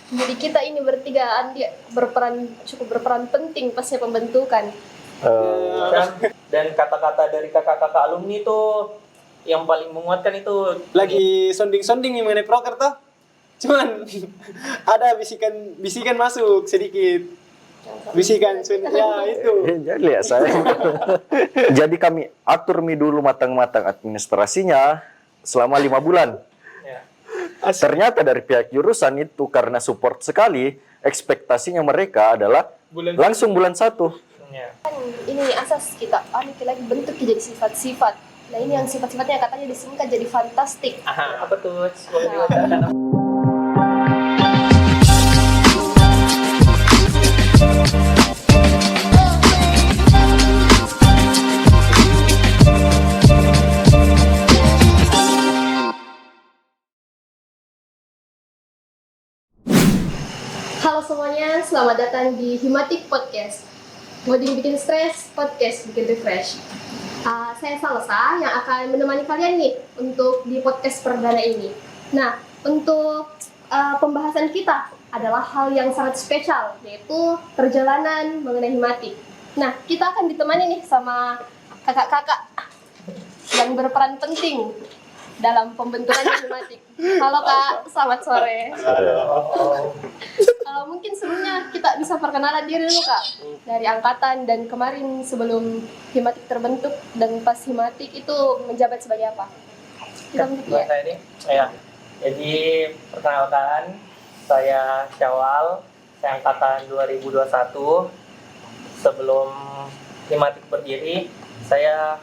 Jadi kita ini bertiga Andi cukup berperan penting pasnya pembentukan. Dan kata-kata dari kakak-kakak alumni itu yang paling menguatkan itu Lagi sonding-sonding nih mengenai proker toh. Cuman ada bisikan masuk sedikit. Bisikan ya itu. Jadi lihat saya. Jadi kami atur dulu matang-matang administrasinya selama 5 bulan. ya. Ternyata dari pihak jurusan itu karena support sekali, ekspektasinya mereka adalah langsung bulan 1. Ya. Ini asas kita, lagi bentuk jadi sifat-sifat. Nah ini yang sifat-sifatnya katanya disingkat jadi fantastik. Apa tuh? Boleh diwakilkan? Halo semuanya, selamat datang di Himatik Podcast. Ngoding bikin stres, podcast bikin refresh. Saya Salsa yang akan menemani kalian nih untuk di podcast perdana ini. Nah, untuk pembahasan kita adalah hal yang sangat spesial, yaitu perjalanan mengenai Himatik. Nah, kita akan ditemani nih sama kakak-kakak yang berperan penting dalam pembentukan Himatik. Halo Kak, selamat sore. Mungkin sebelumnya kita bisa perkenalan diri dulu Kak, dari angkatan dan kemarin sebelum Himatik terbentuk dan pas Himatik itu menjabat sebagai apa? Kita Saya ini, ya. Jadi perkenalkan, saya Syawal, saya angkatan 2021. Sebelum Himatik berdiri, saya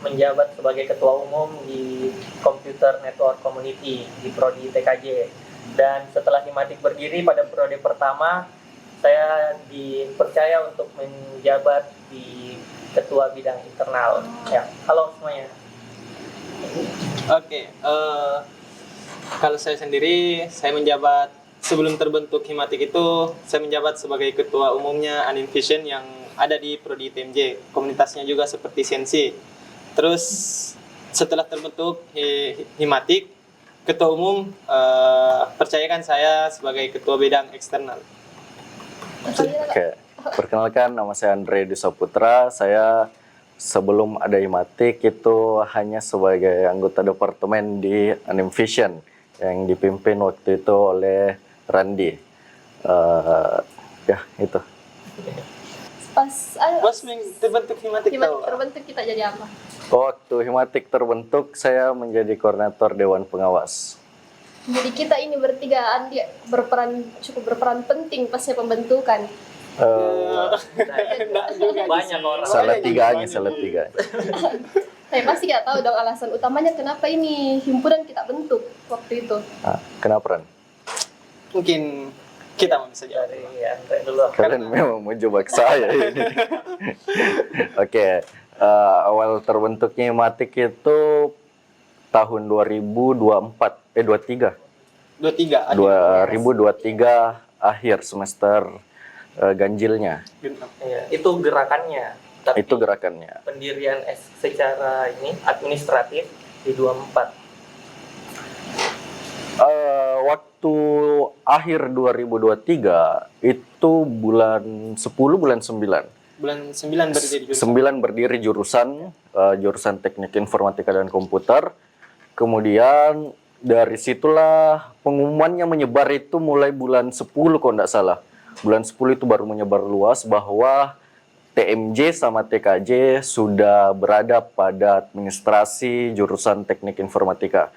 menjabat sebagai ketua umum di Computer Network Community di Prodi TKJ. Dan setelah Himatik berdiri pada periode pertama, saya dipercaya untuk menjabat di ketua bidang internal. Ya, halo semuanya. Oke, kalau saya sendiri, saya menjabat sebelum terbentuk Himatik itu, saya menjabat sebagai ketua umumnya Animvision yang ada di Prodi TMJ. Komunitasnya juga seperti Sensi. Terus setelah terbentuk Himatik, ketua umum percayakan saya sebagai ketua bidang eksternal. Oke, perkenalkan nama saya Andre Dwi Saputra. Saya sebelum ada Himatik itu hanya sebagai anggota departemen di Animvision yang dipimpin waktu itu oleh Randi. Ya itu. Pas terbentuk Himatik terbentuk kita jadi apa? Waktu Himatik terbentuk, saya menjadi koordinator Dewan Pengawas. Jadi kita ini bertiga Andi cukup berperan penting pasnya pembentukan. Banyak orang. Salah tiga. Saya pasti nggak tahu dong alasan utamanya kenapa ini himpunan kita bentuk waktu itu. Kenapa, Ran? Mungkin kita mau bisa jawab. Dari Andre dulu. Kalian memang mau jebak saya ini. Oke, awal terbentuknya Himatik itu tahun 2023 akhir semester ganjilnya. Ya, itu gerakannya. Tapi Itu gerakannya. pendirian secara ini administratif di 24. Waktu akhir 2023 itu bulan 10 bulan 9. Bulan 9 berdiri jurusan. 9 berdiri jurusan Teknik Informatika dan Komputer. Kemudian dari situlah pengumumannya menyebar itu mulai bulan 10 kalau tidak salah. Bulan 10 itu baru menyebar luas bahwa TMJ sama TKJ sudah berada pada administrasi jurusan Teknik Informatika.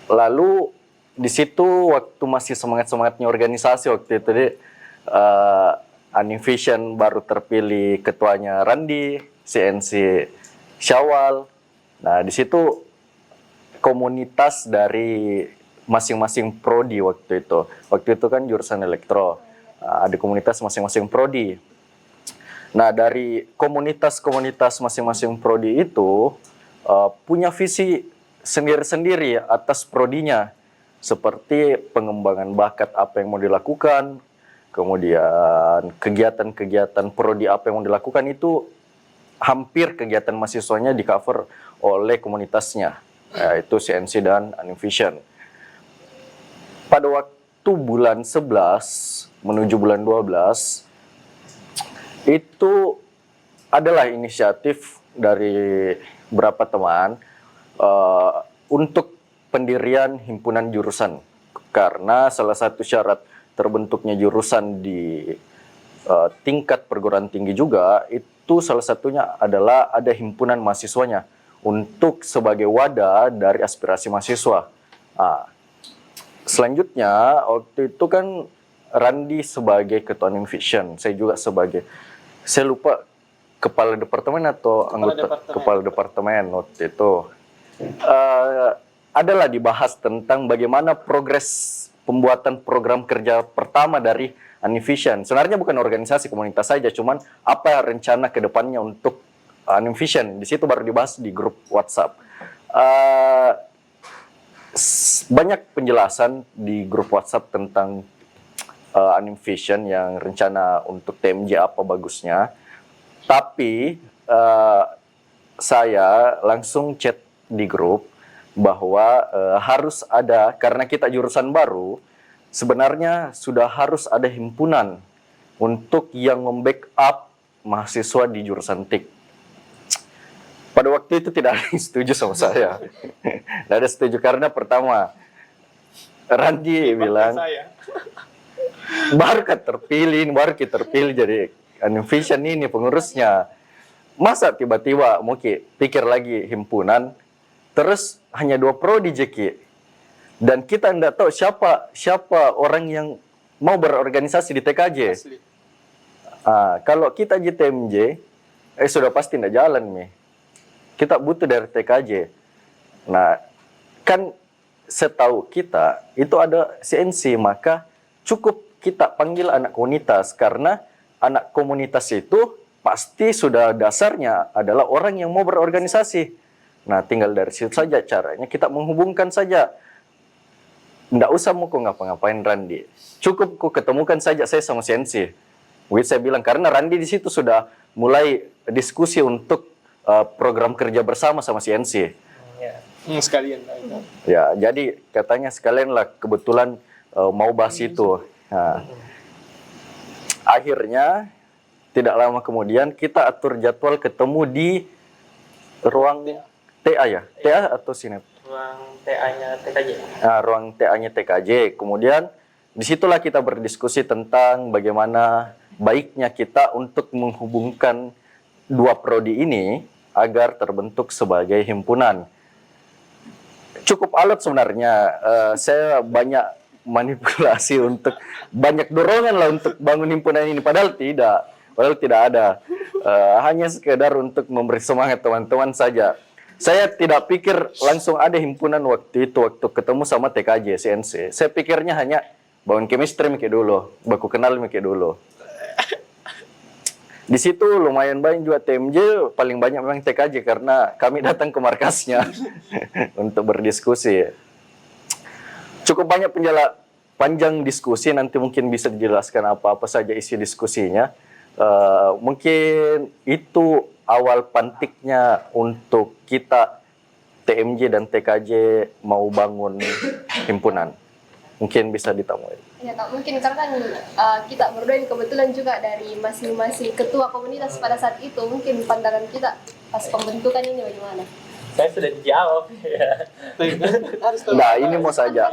Lalu di situ waktu masih semangat-semangatnya organisasi waktu itu Animvision baru terpilih ketuanya Randi, CNC Syawal. Nah, di situ komunitas dari masing-masing prodi waktu itu. Waktu itu kan jurusan elektro. Ada komunitas masing-masing prodi. Nah, dari komunitas-komunitas masing-masing prodi itu punya visi sendiri-sendiri atas prodinya. Seperti pengembangan bakat apa yang mau dilakukan, kemudian kegiatan-kegiatan prodi apa yang mau dilakukan itu hampir kegiatan mahasiswanya di cover oleh komunitasnya, yaitu CNC dan Animvision. Pada waktu itu bulan 11 menuju bulan 12 itu adalah inisiatif dari beberapa teman untuk pendirian himpunan jurusan, karena salah satu syarat terbentuknya jurusan di tingkat perguruan tinggi juga itu salah satunya adalah ada himpunan mahasiswanya untuk sebagai wadah dari aspirasi mahasiswa. Selanjutnya waktu itu kan Randi sebagai ketua Animvision, saya juga sebagai, saya lupa kepala departemen atau kepala departemen waktu itu. Adalah dibahas tentang bagaimana progres pembuatan program kerja pertama dari Animvision. Sebenarnya bukan organisasi komunitas saja, cuman apa rencana ke depannya untuk Animvision. Di situ baru dibahas di grup WhatsApp. Banyak penjelasan di grup WhatsApp tentang Animvision yang rencana untuk TMJ apa bagusnya. Tapi saya langsung chat di grup bahwa harus ada, karena kita jurusan baru, sebenarnya sudah harus ada himpunan untuk yang membackup mahasiswa di jurusan TIK. Pada waktu itu tidak ada yang setuju sama saya. Tidak ada setuju karena pertama, Randi bilang, baru kita terpilih jadi Animvision ini pengurusnya. Masa tiba-tiba mau pikir lagi himpunan, terus hanya 2 prodi Jeki. Dan kita tidak tahu siapa orang yang mau berorganisasi di TKJ. Kalau kita di TMJ, sudah pasti tidak jalan nih. Kita butuh dari TKJ. Nah, kan setahu kita itu ada CNC, maka cukup kita panggil anak komunitas, karena anak komunitas itu pasti sudah dasarnya adalah orang yang mau berorganisasi. Nah, tinggal dari situ saja caranya kita menghubungkan saja. Nggak usah mau kok ngapa-ngapain Randi. Cukup kok ketemukan saja saya sama CNC. Saya bilang karena Randi di situ sudah mulai diskusi untuk program kerja bersama sama CNC. Sekalian. Ya, jadi katanya sekalian lah kebetulan mau bahas itu. Nah, akhirnya tidak lama kemudian kita atur jadwal ketemu di ruang TA ya? TA atau Sinep? Ruang TA-nya TKJ. Nah, ruang TA-nya TKJ. Kemudian disitulah kita berdiskusi tentang bagaimana baiknya kita untuk menghubungkan 2 prodi ini agar terbentuk sebagai himpunan. Cukup alot sebenarnya. Saya banyak manipulasi untuk banyak dorongan lah untuk bangun himpunan ini. Padahal tidak ada. Hanya sekedar untuk memberi semangat teman-teman saja. Saya tidak pikir langsung ada himpunan waktu itu, waktu ketemu sama TKJ, CNC. Saya pikirnya hanya bangun chemistry mikir dulu, baku kenal mikir dulu. Di situ lumayan banyak juga TMJ, paling banyak memang TKJ karena kami datang ke markasnya untuk berdiskusi. Cukup banyak panjang diskusi, nanti mungkin bisa dijelaskan apa-apa saja isi diskusinya. Mungkin itu awal pantiknya untuk kita TMJ dan TKJ mau bangun himpunan. Mungkin bisa ditemui. Ya, tak mungkin karena kan kita berdua ini kebetulan juga dari masing-masing ketua komunitas pada saat itu. Mungkin pandangan kita pas pembentukan ini bagaimana? Saya sudah dijawab. Ya. Nah, ini mau saja.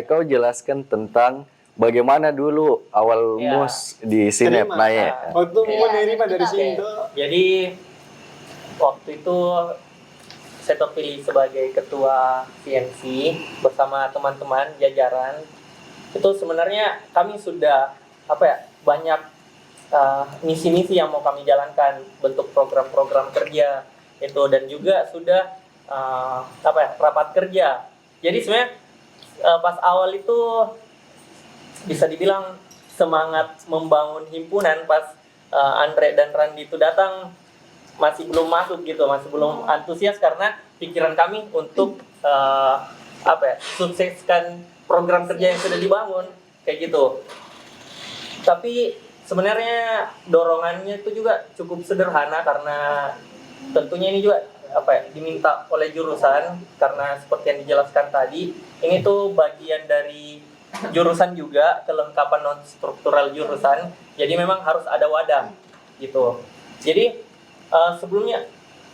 Kau jelaskan tentang bagaimana dulu awal mus di Sinep naik. Waktu menerima dari sini. Jadi waktu itu saya terpilih sebagai ketua CNC bersama teman-teman jajaran. Itu sebenarnya kami sudah banyak misi-misi yang mau kami jalankan, bentuk program-program kerja itu, dan juga sudah rapat kerja. Jadi sebenarnya pas awal itu bisa dibilang semangat membangun himpunan pas Andre dan Randi itu datang masih belum masuk gitu, masih belum antusias karena pikiran kami untuk sukseskan program kerja yang sudah dibangun kayak gitu. Tapi sebenarnya dorongannya itu juga cukup sederhana karena tentunya ini juga diminta oleh jurusan karena seperti yang dijelaskan tadi, ini tuh bagian dari jurusan juga, kelengkapan non struktural jurusan. Jadi memang harus ada wadah gitu. Jadi sebelumnya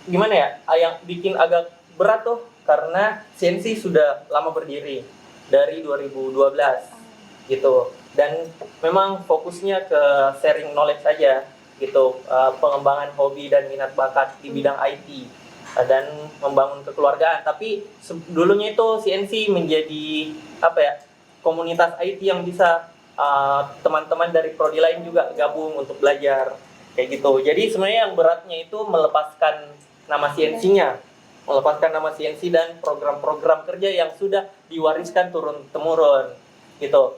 gimana ya, yang bikin agak berat tuh karena CNC sudah lama berdiri dari 2012 gitu, dan memang fokusnya ke sharing knowledge saja gitu, pengembangan hobi dan minat bakat di bidang IT dan membangun kekeluargaan. Tapi dulunya itu CNC menjadi apa ya, komunitas IT yang bisa teman-teman dari prodi lain juga gabung untuk belajar kayak gitu. Jadi sebenarnya yang beratnya itu melepaskan nama CNC-nya, melepaskan nama CNC dan program-program kerja yang sudah diwariskan turun temurun gitu.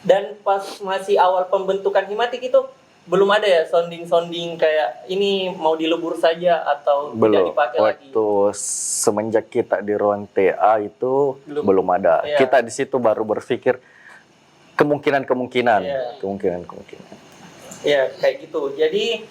Dan pas masih awal pembentukan Himatik itu belum ada ya sounding kayak ini mau dilebur saja atau tidak Belum. dipakai lagi. Waktu semenjak kita di ruang TA itu belum ada. Iya. Kita di situ baru berpikir kemungkinan-kemungkinan. Iya. Kemungkinan-kemungkinan. Ya kayak gitu. Jadi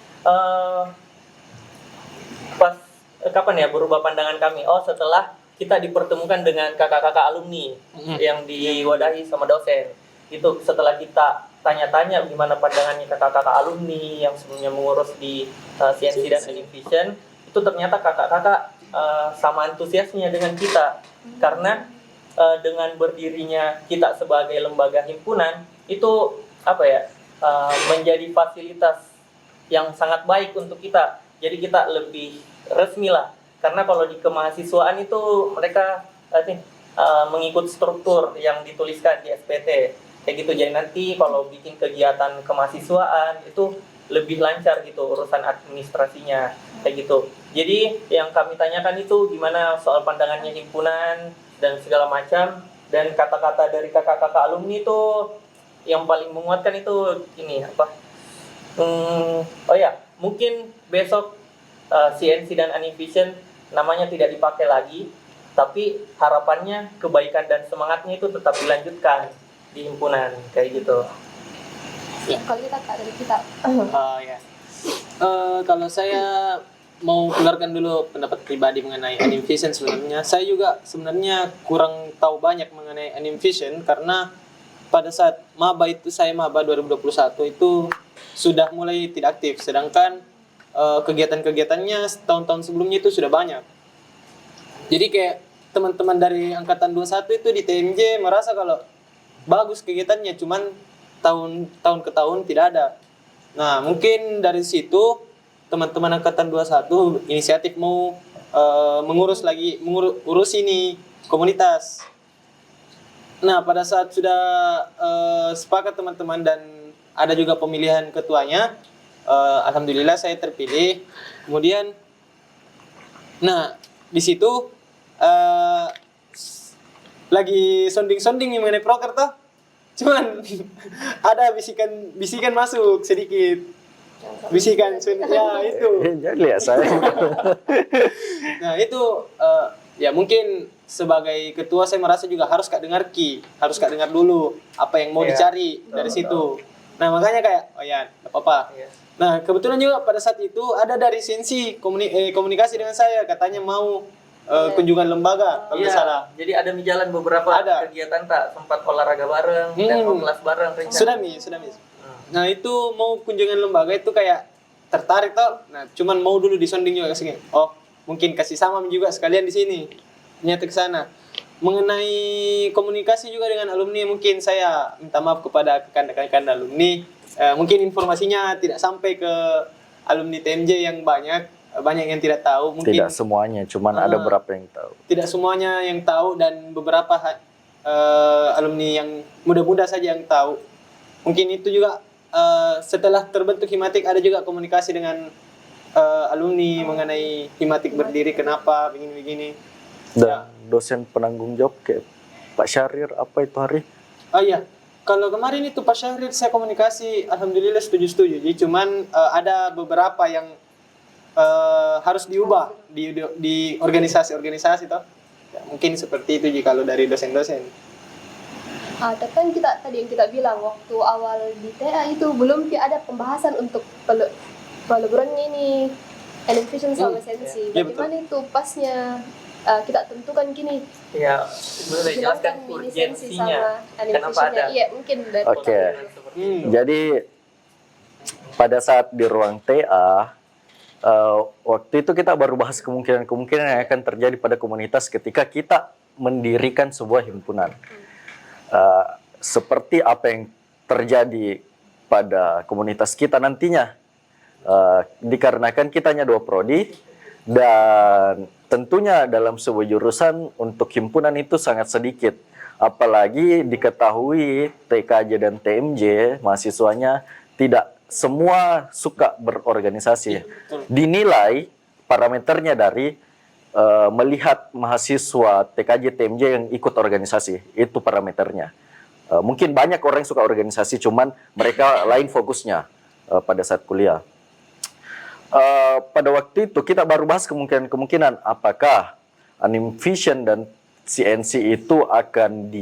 pas kapan ya berubah pandangan kami? Oh, setelah kita dipertemukan dengan kakak-kakak alumni yang diwadahi sama dosen. Itu setelah kita tanya-tanya gimana pandangannya kakak-kakak alumni yang sebelumnya mengurus di CNC dan Animvision, itu ternyata kakak-kakak sama antusiasnya dengan kita, karena dengan berdirinya kita sebagai lembaga himpunan itu apa ya, menjadi fasilitas yang sangat baik untuk kita. Jadi kita lebih resmi lah, karena kalau di kemahasiswaan itu mereka mengikut struktur yang dituliskan di SPT kayak gitu. Jadi nanti kalau bikin kegiatan kemahasiswaan itu lebih lancar gitu urusan administrasinya kayak gitu. Jadi yang kami tanyakan itu gimana soal pandangannya himpunan dan segala macam, dan kata-kata dari kakak-kakak alumni itu yang paling menguatkan itu ini apa, oh ya, mungkin besok CNC dan Animvision namanya tidak dipakai lagi, tapi harapannya kebaikan dan semangatnya itu tetap dilanjutkan di himpunan kayak gitu. Ya, kalau kita tak dari kita. Ya. Kalau saya mau keluarkan dulu pendapat pribadi mengenai Animvision, sebenarnya saya juga sebenarnya kurang tahu banyak mengenai Animvision, karena pada saat maba itu, saya maba 2021 itu sudah mulai tidak aktif, sedangkan kegiatan-kegiatannya tahun-tahun sebelumnya itu sudah banyak. Jadi kayak teman-teman dari angkatan 21 itu di TMJ merasa kalau bagus kegiatannya, cuman tahun ke tahun tidak ada. Nah, mungkin dari situ teman-teman angkatan 21 inisiatif mau mengurus ini komunitas. Nah, pada saat sudah sepakat teman-teman dan ada juga pemilihan ketuanya, alhamdulillah saya terpilih. Kemudian, nah di situ lagi sounding mengenai proker toh, cuman ada bisikan masuk sedikit, bisikan ya itu. Jadi lihat saya. Nah itu ya mungkin sebagai ketua saya merasa juga harus kak dengar dulu apa yang mau dicari dari situ. Nah makanya kayak oh ya apa-apa. Nah kebetulan juga pada saat itu ada dari Sensi komunikasi dengan saya, katanya mau kunjungan lembaga kalau nggak salah. Jadi ada jalan beberapa kegiatan tak, sempat olahraga bareng dan mau kelas bareng rencana. Sudah mi. Nah itu mau kunjungan lembaga itu kayak tertarik toh. Nah cuman mau dulu disonding juga kesini. Oh mungkin kasih sama juga sekalian di sini. Nyata ke sana. Mengenai komunikasi juga dengan alumni, mungkin saya minta maaf kepada rekan-rekan alumni. Mungkin informasinya tidak sampai ke alumni TMJ yang banyak yang tidak tahu. Mungkin tidak semuanya, cuman ada beberapa yang tahu. Tidak semuanya yang tahu, dan beberapa alumni yang muda-muda saja yang tahu. Mungkin itu juga setelah terbentuk Himatik ada juga komunikasi dengan alumni mengenai Himatik berdiri, kenapa begini-begini. Dan dosen penanggung jawab kayak Pak Syahrir apa itu hari? Oh iya, kalau kemarin itu Pak Syahrir saya komunikasi, alhamdulillah setuju. Jadi cuman ada beberapa yang harus diubah di organisasi toh. Ya, mungkin seperti itu jika kalau dari dosen-dosen. Tapi kan tadi yang kita bilang waktu awal di TA itu belum ada pembahasan untuk peleburannya ini Animvision sama Sensi. Ya, Bagaimana itu pasnya kita tentukan gini. Ya, boleh jelaskan Luminescensi urgensinya. sama Kenapa animation-nya. ada? Iya, mungkin dari Oke. Seperti itu. Jadi pada saat di ruang TA, waktu itu kita baru bahas kemungkinan-kemungkinan yang akan terjadi pada komunitas ketika kita mendirikan sebuah himpunan. Seperti apa yang terjadi pada komunitas kita nantinya. Dikarenakan kita hanya 2 prodi, dan tentunya dalam sebuah jurusan untuk himpunan itu sangat sedikit. Apalagi diketahui TKJ dan TMJ mahasiswanya tidak semua suka berorganisasi. Dinilai parameternya dari melihat mahasiswa TKJ TMJ yang ikut organisasi, itu parameternya. Mungkin banyak orang yang suka organisasi, cuman mereka lain fokusnya pada saat kuliah. Pada waktu itu kita baru bahas kemungkinan apakah Animvision dan CNC itu akan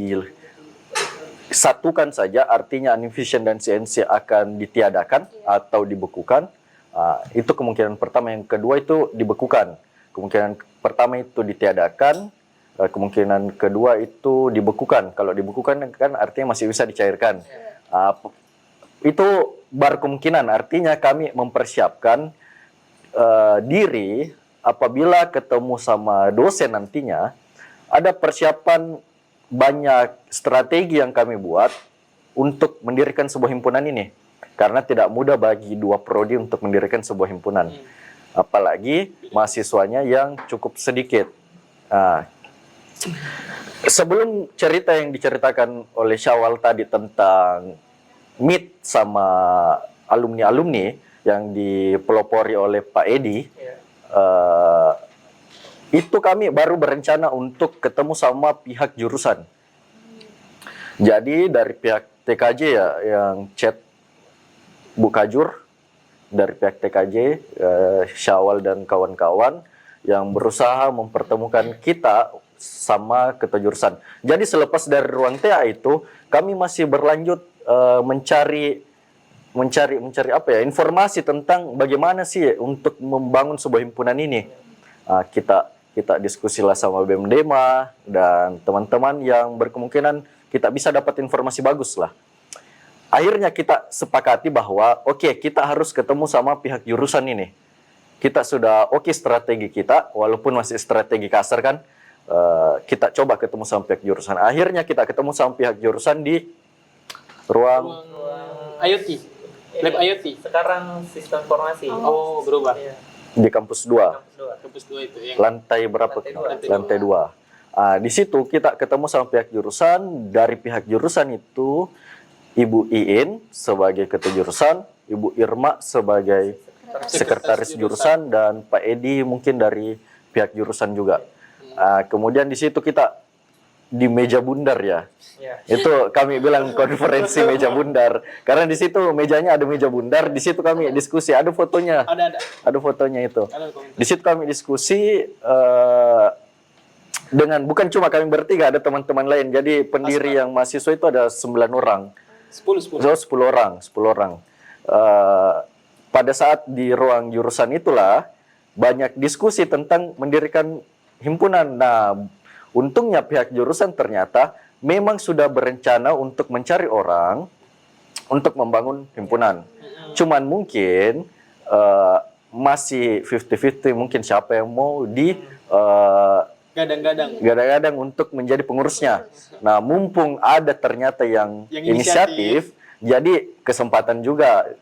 disatukan saja, artinya Animvision dan CNC akan ditiadakan atau dibekukan. Itu kemungkinan pertama. Yang kedua itu dibekukan. Kemungkinan pertama itu ditiadakan, kemungkinan kedua itu dibekukan. Kalau dibekukan kan artinya masih bisa dicairkan. Itu baru kemungkinan, artinya kami mempersiapkan diri apabila ketemu sama dosen nantinya. Ada persiapan banyak strategi yang kami buat untuk mendirikan sebuah himpunan ini, karena tidak mudah bagi 2 prodi untuk mendirikan sebuah himpunan, apalagi mahasiswanya yang cukup sedikit. Sebelum cerita yang diceritakan oleh Syawal tadi tentang meet sama alumni-alumni yang dipelopori oleh Pak Edi, itu kami baru berencana untuk ketemu sama pihak jurusan. Jadi dari pihak TKJ ya yang chat Bu Kajur, dari pihak TKJ, Syawal dan kawan-kawan yang berusaha mempertemukan kita sama ketua jurusan. Jadi selepas dari ruang TA itu, kami masih berlanjut mencari apa ya, informasi tentang bagaimana sih untuk membangun sebuah himpunan ini. Kita diskusilah sama BEM Dema dan teman-teman yang berkemungkinan kita bisa dapat informasi bagus lah. Akhirnya kita sepakati bahwa oke, kita harus ketemu sama pihak jurusan ini. Kita sudah strategi kita, walaupun masih strategi kasar kan, kita coba ketemu sama pihak jurusan. Akhirnya kita ketemu sama pihak jurusan di ruang IoT. Lab IoT. Sekarang sistem informasi. Oh, berubah. Iya. di kampus 2. Kampus 2 itu yang Lantai berapa? Lantai 2. Di situ kita ketemu sama pihak jurusan. Dari pihak jurusan itu Ibu Iin sebagai ketua jurusan, Ibu Irma sebagai sekretaris jurusan, dan Pak Edi mungkin dari pihak jurusan juga. Kemudian di situ kita di meja bundar ya. Itu kami bilang konferensi meja bundar. Karena di situ mejanya ada meja bundar, di situ kami diskusi, ada fotonya. Ada fotonya itu. Di situ kami diskusi dengan bukan cuma kami bertiga, ada teman-teman lain. Jadi pendiri yang mahasiswa itu ada 9 orang. 10 orang. Pada saat di ruang jurusan itulah banyak diskusi tentang mendirikan himpunan. Nah, untungnya pihak jurusan ternyata memang sudah berencana untuk mencari orang untuk membangun himpunan. Cuman mungkin masih 50-50, mungkin siapa yang mau di gadang-gadang untuk menjadi pengurusnya. Nah, mumpung ada ternyata yang inisiatif, jadi kesempatan juga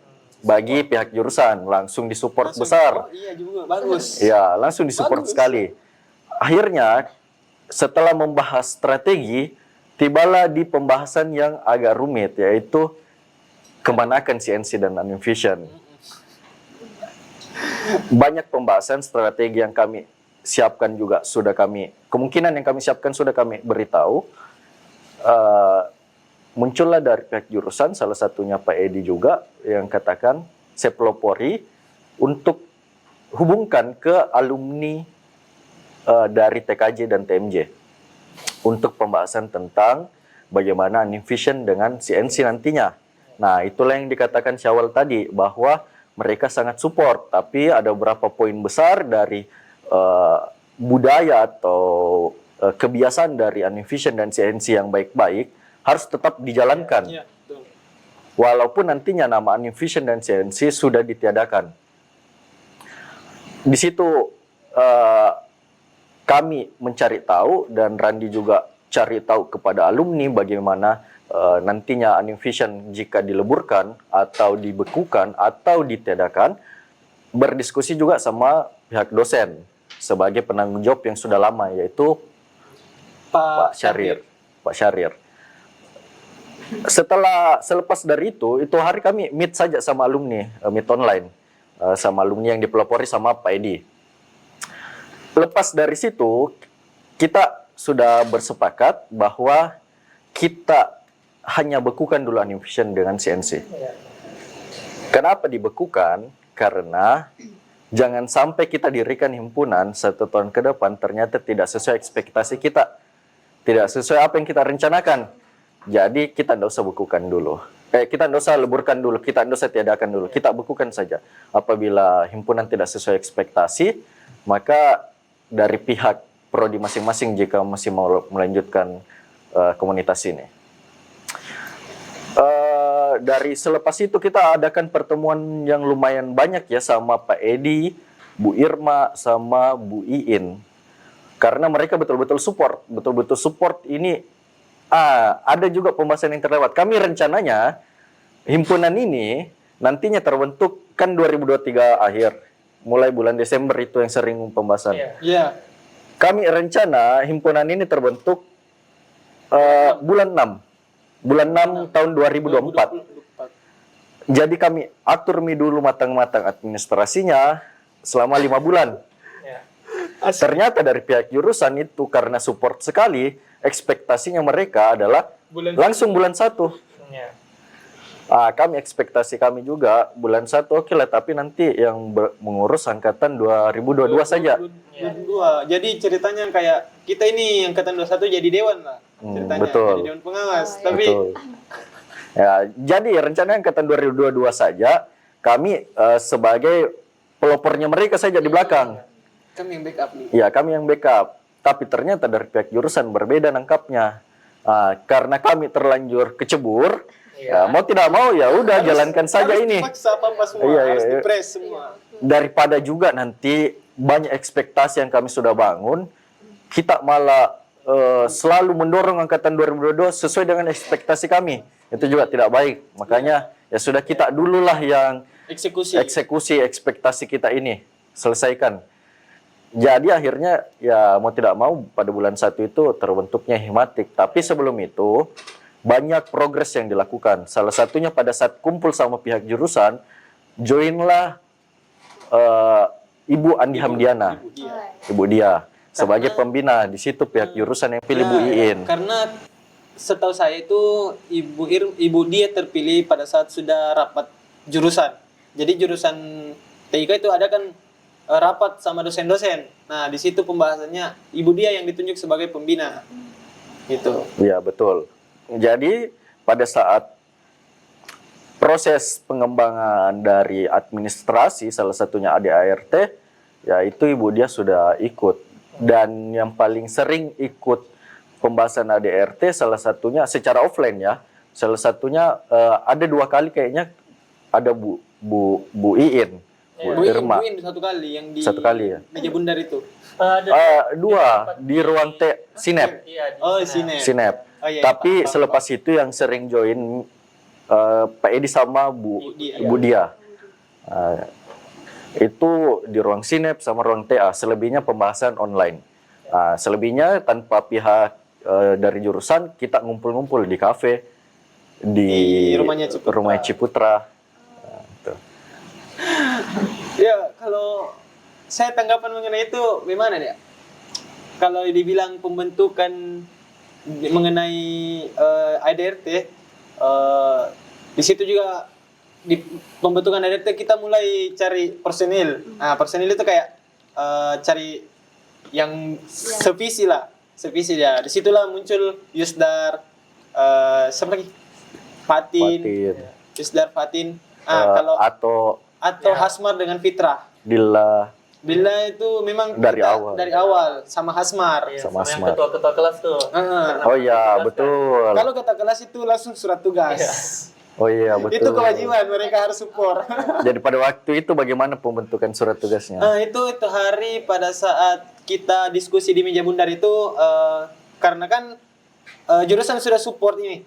bagi pihak jurusan langsung disupport besar. Oh, iya juga, bagus. Ya, langsung disupport sekali. Akhirnya setelah membahas strategi, tibalah di pembahasan yang agak rumit, yaitu kemanakan CNC dan Animvision. Banyak pembahasan strategi yang kami siapkan juga sudah kami, kemungkinan yang kami siapkan sudah kami beritahu. Muncullah dari pihak jurusan, salah satunya Pak Edi juga, yang katakan saya pelopori untuk hubungkan ke alumni dari TKJ dan TMJ untuk pembahasan tentang bagaimana Animvision dengan CNC nantinya. Nah, itulah yang dikatakan Syawal tadi, bahwa mereka sangat support, tapi ada beberapa poin besar dari budaya atau kebiasaan dari Univision dan CNC yang baik-baik harus tetap dijalankan. Iya, betul. Walaupun nantinya nama Univision dan CNC sudah ditiadakan. Di situ kami mencari tahu dan Randi juga cari tahu kepada alumni bagaimana nantinya Univision jika dileburkan atau dibekukan atau ditiadakan, berdiskusi juga sama pihak dosen sebagai penanggung jawab yang sudah lama, yaitu Pak Syahrir. Pak Syahrir. Selepas dari itu hari kami meet saja sama alumni, meet online sama alumni yang dipelopori sama Pak Edi. Lepas dari situ kita sudah bersepakat bahwa kita hanya bekukan dulu Univision dengan CNC. Kenapa dibekukan? Karena jangan sampai kita dirikan himpunan 1 tahun ke depan ternyata tidak sesuai ekspektasi kita, tidak sesuai apa yang kita rencanakan. Jadi kita tidak usah bekukan dulu. Kita tidak usah leburkan dulu, kita tidak usah tiadakan dulu, kita bekukan saja. Apabila himpunan tidak sesuai ekspektasi, maka dari pihak prodi masing-masing jika masih mau melanjutkan komunitas ini. Dari selepas itu kita adakan pertemuan yang lumayan banyak ya sama Pak Edi, Bu Irma, sama Bu Iin. Karena mereka betul-betul support ini. Ada juga pembahasan yang terlewat. Kami rencananya himpunan ini nantinya terbentuk kan 2023 akhir. Mulai bulan Desember itu yang sering pembahasan. Iya. Kami rencana himpunan ini terbentuk bulan 6. Bulan 6 tahun 2024. Jadi kami atur dulu matang-matang administrasinya selama 5 bulan. Ternyata dari pihak jurusan itu karena support sekali, ekspektasinya mereka adalah langsung bulan 1. Kami ekspektasi kami juga bulan 1 oke lah, tapi nanti yang mengurus angkatan 2022 saja. 2022. Jadi ceritanya kayak kita ini angkatan 21 jadi dewan lah. Ceritanya betul. jadi dewan pengawas. Tapi Betul. Ya, jadi rencananya angkatan 2022 saja kami sebagai pelopornya mereka saja di belakang. kami yang backup nih. Ya, kami yang backup. Tapi ternyata dari pihak jurusan berbeda nangkapnya. Karena kami terlanjur kecebur, ya, mau tidak mau ya udah jalankan saja ini. Paksa apa semua, Iya, harus iya. dipres semua. Daripada juga nanti banyak ekspektasi yang kami sudah bangun, kita malah selalu mendorong angkatan 2022 sesuai dengan ekspektasi kami. Itu juga tidak baik. Makanya ya sudah kita dululah yang eksekusi ekspektasi kita ini selesaikan. Jadi akhirnya ya mau tidak mau pada bulan 1 itu terbentuknya Himatik. Tapi sebelum itu banyak progres yang dilakukan. Salah satunya pada saat kumpul sama pihak jurusan, joinlah Ibu Andi Hamdiana, Ibu Dia sebagai pembina. Di situ pihak jurusan yang pilih Bu Iin. Karena setahu saya itu Ibu Dia terpilih pada saat sudah rapat jurusan. Jadi jurusan TIK itu ada kan rapat sama dosen-dosen. Nah, di situ pembahasannya Ibu Dia yang ditunjuk sebagai pembina. Gitu. Iya, betul. Jadi pada saat proses pengembangan dari administrasi, salah satunya ADART, ya itu Ibu Dia sudah ikut. Dan yang paling sering ikut pembahasan ADART salah satunya secara offline ya. Salah satunya ada 2 kali kayaknya ada Bu Iin. Bu Irma. Iin satu kali yang di Satu kali ya. Meja Bundar itu. 2 di ruang Sinep. Oh, Sinep. Sinep. Oh, iya, Tapi paham, selepas itu yang sering join Pak Edi sama Bu Dia. Itu di ruang Sinep sama ruang TA. Selebihnya pembahasan online. Selebihnya tanpa pihak dari jurusan, kita ngumpul-ngumpul di kafe, di rumahnya Ciputra. Gitu. Ya, kalau saya tanggapan mengenai itu gimana ya? Kalau dibilang pembentukan mengenai ADRT, di situ juga di pembentukan ADRT kita mulai cari personil. Nah, personil itu kayak cari yang sevisi lah, sevisi ya. Disitulah muncul Yusdar, siapa lagi? Fatin. Yusdar, Fatin. Kalau atau Hasmar dengan Fitrah. Dilla. Bila itu memang Dari kita awal. dari awal sama Hasmar. Iya, Sama sama yang Asmar. ketua-ketua kelas tuh. Ah. Oh iya, Ketua kelas kan. betul. Kalau kata kelas itu langsung surat tugas. Iya. Oh iya, betul. Itu kewajiban mereka harus support. Jadi pada waktu itu bagaimana pembentukan surat tugasnya? Itu hari pada saat kita diskusi di meja bundar itu karena kan jurusan sudah support ini,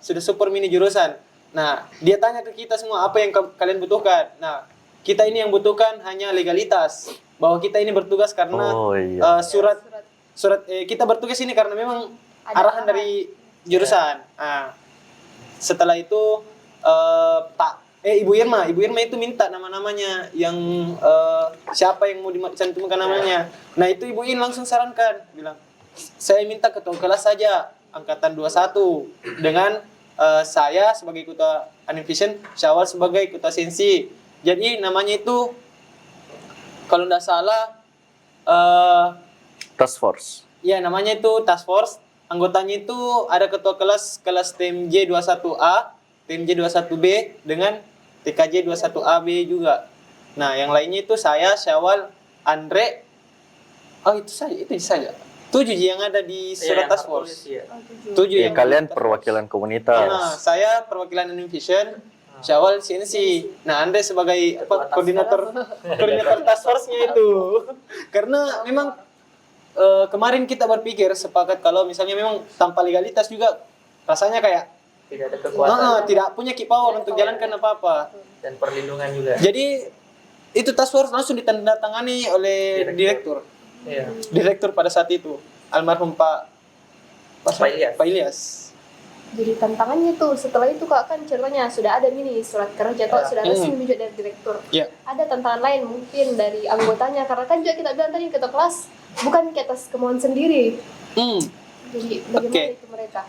sudah support mini jurusan. Nah, dia tanya ke kita semua apa yang kalian butuhkan. Nah, kita ini yang butuhkan hanya legalitas bahwa kita ini bertugas karena Oh iya. surat kita bertugas ini karena memang Ada arahan arahan. dari jurusan. Nah, setelah itu Ibu Irma itu minta nama-namanya yang siapa yang mau dicantumkan namanya. Nah, itu Ibu In langsung sarankan, bilang, "Saya minta ketua kelas saja angkatan 21 dengan saya sebagai ketua Animvision, Syawal sebagai ketua Sensi." Jadi namanya itu kalau tidak salah Task force. ya namanya itu task force. Anggotanya itu ada ketua kelas TMJ 21A, TMJ 21B dengan TKJ 21AB juga. Nah, yang lainnya itu saya, Syawal, Andre. Oh, itu saja. 7 yang ada di surat Iya, yang task tertulis, force. iya. 7 Ya, yang kalian di task perwakilan force. komunitas. Saya perwakilan Animvision, Syawal CNC. Nah, Andre sebagai Ketua task koordinator task force-nya itu. Karena memang kemarin kita berpikir sepakat kalau misalnya memang tanpa legalitas juga rasanya kayak Tidak ada kekuatan tidak punya key power untuk jalankan apa-apa. dan perlindungan juga. Jadi itu task force langsung ditandatangani oleh direktur. Iya. Direktur pada saat itu, almarhum Pak Ilyas. Pak Ilyas. Jadi tantangannya tuh setelah itu Kak kan ceritanya sudah ada nih surat kerja atau Ya. sudah resmi juga dari direktur. Ya. Ada tantangan lain mungkin dari anggotanya karena kan juga kita bilang tadi ketua kelas bukan ke atas kemauan sendiri. Jadi bagaimana Oke. itu mereka?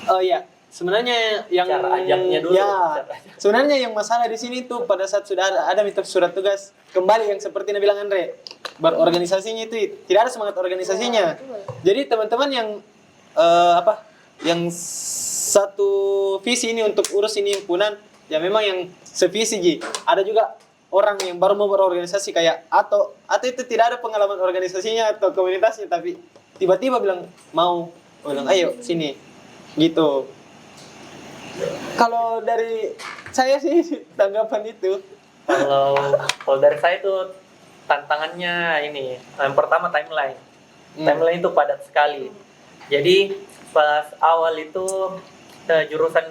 Oh ya, sebenarnya yang Cara ajaknya dulu. Ya, Cara ajak. sebenarnya yang masalah di sini tuh pada saat sudah ada mitos surat tugas kembali yang seperti yang bilang Andre, berorganisasinya itu tidak ada semangat organisasinya. Betul. Jadi teman-teman yang yang satu visi ini untuk urus ini himpunan, ya memang yang sevisi Ji. Ada juga orang yang baru mau berorganisasi kayak atau itu tidak ada pengalaman organisasinya atau komunitasnya tapi tiba-tiba bilang bilang ayo sini gitu. Kalau dari saya sih tanggapan itu Kalau dari saya itu tantangannya ini, yang pertama timeline. Timeline itu padat sekali. Jadi pas awal itu jurusan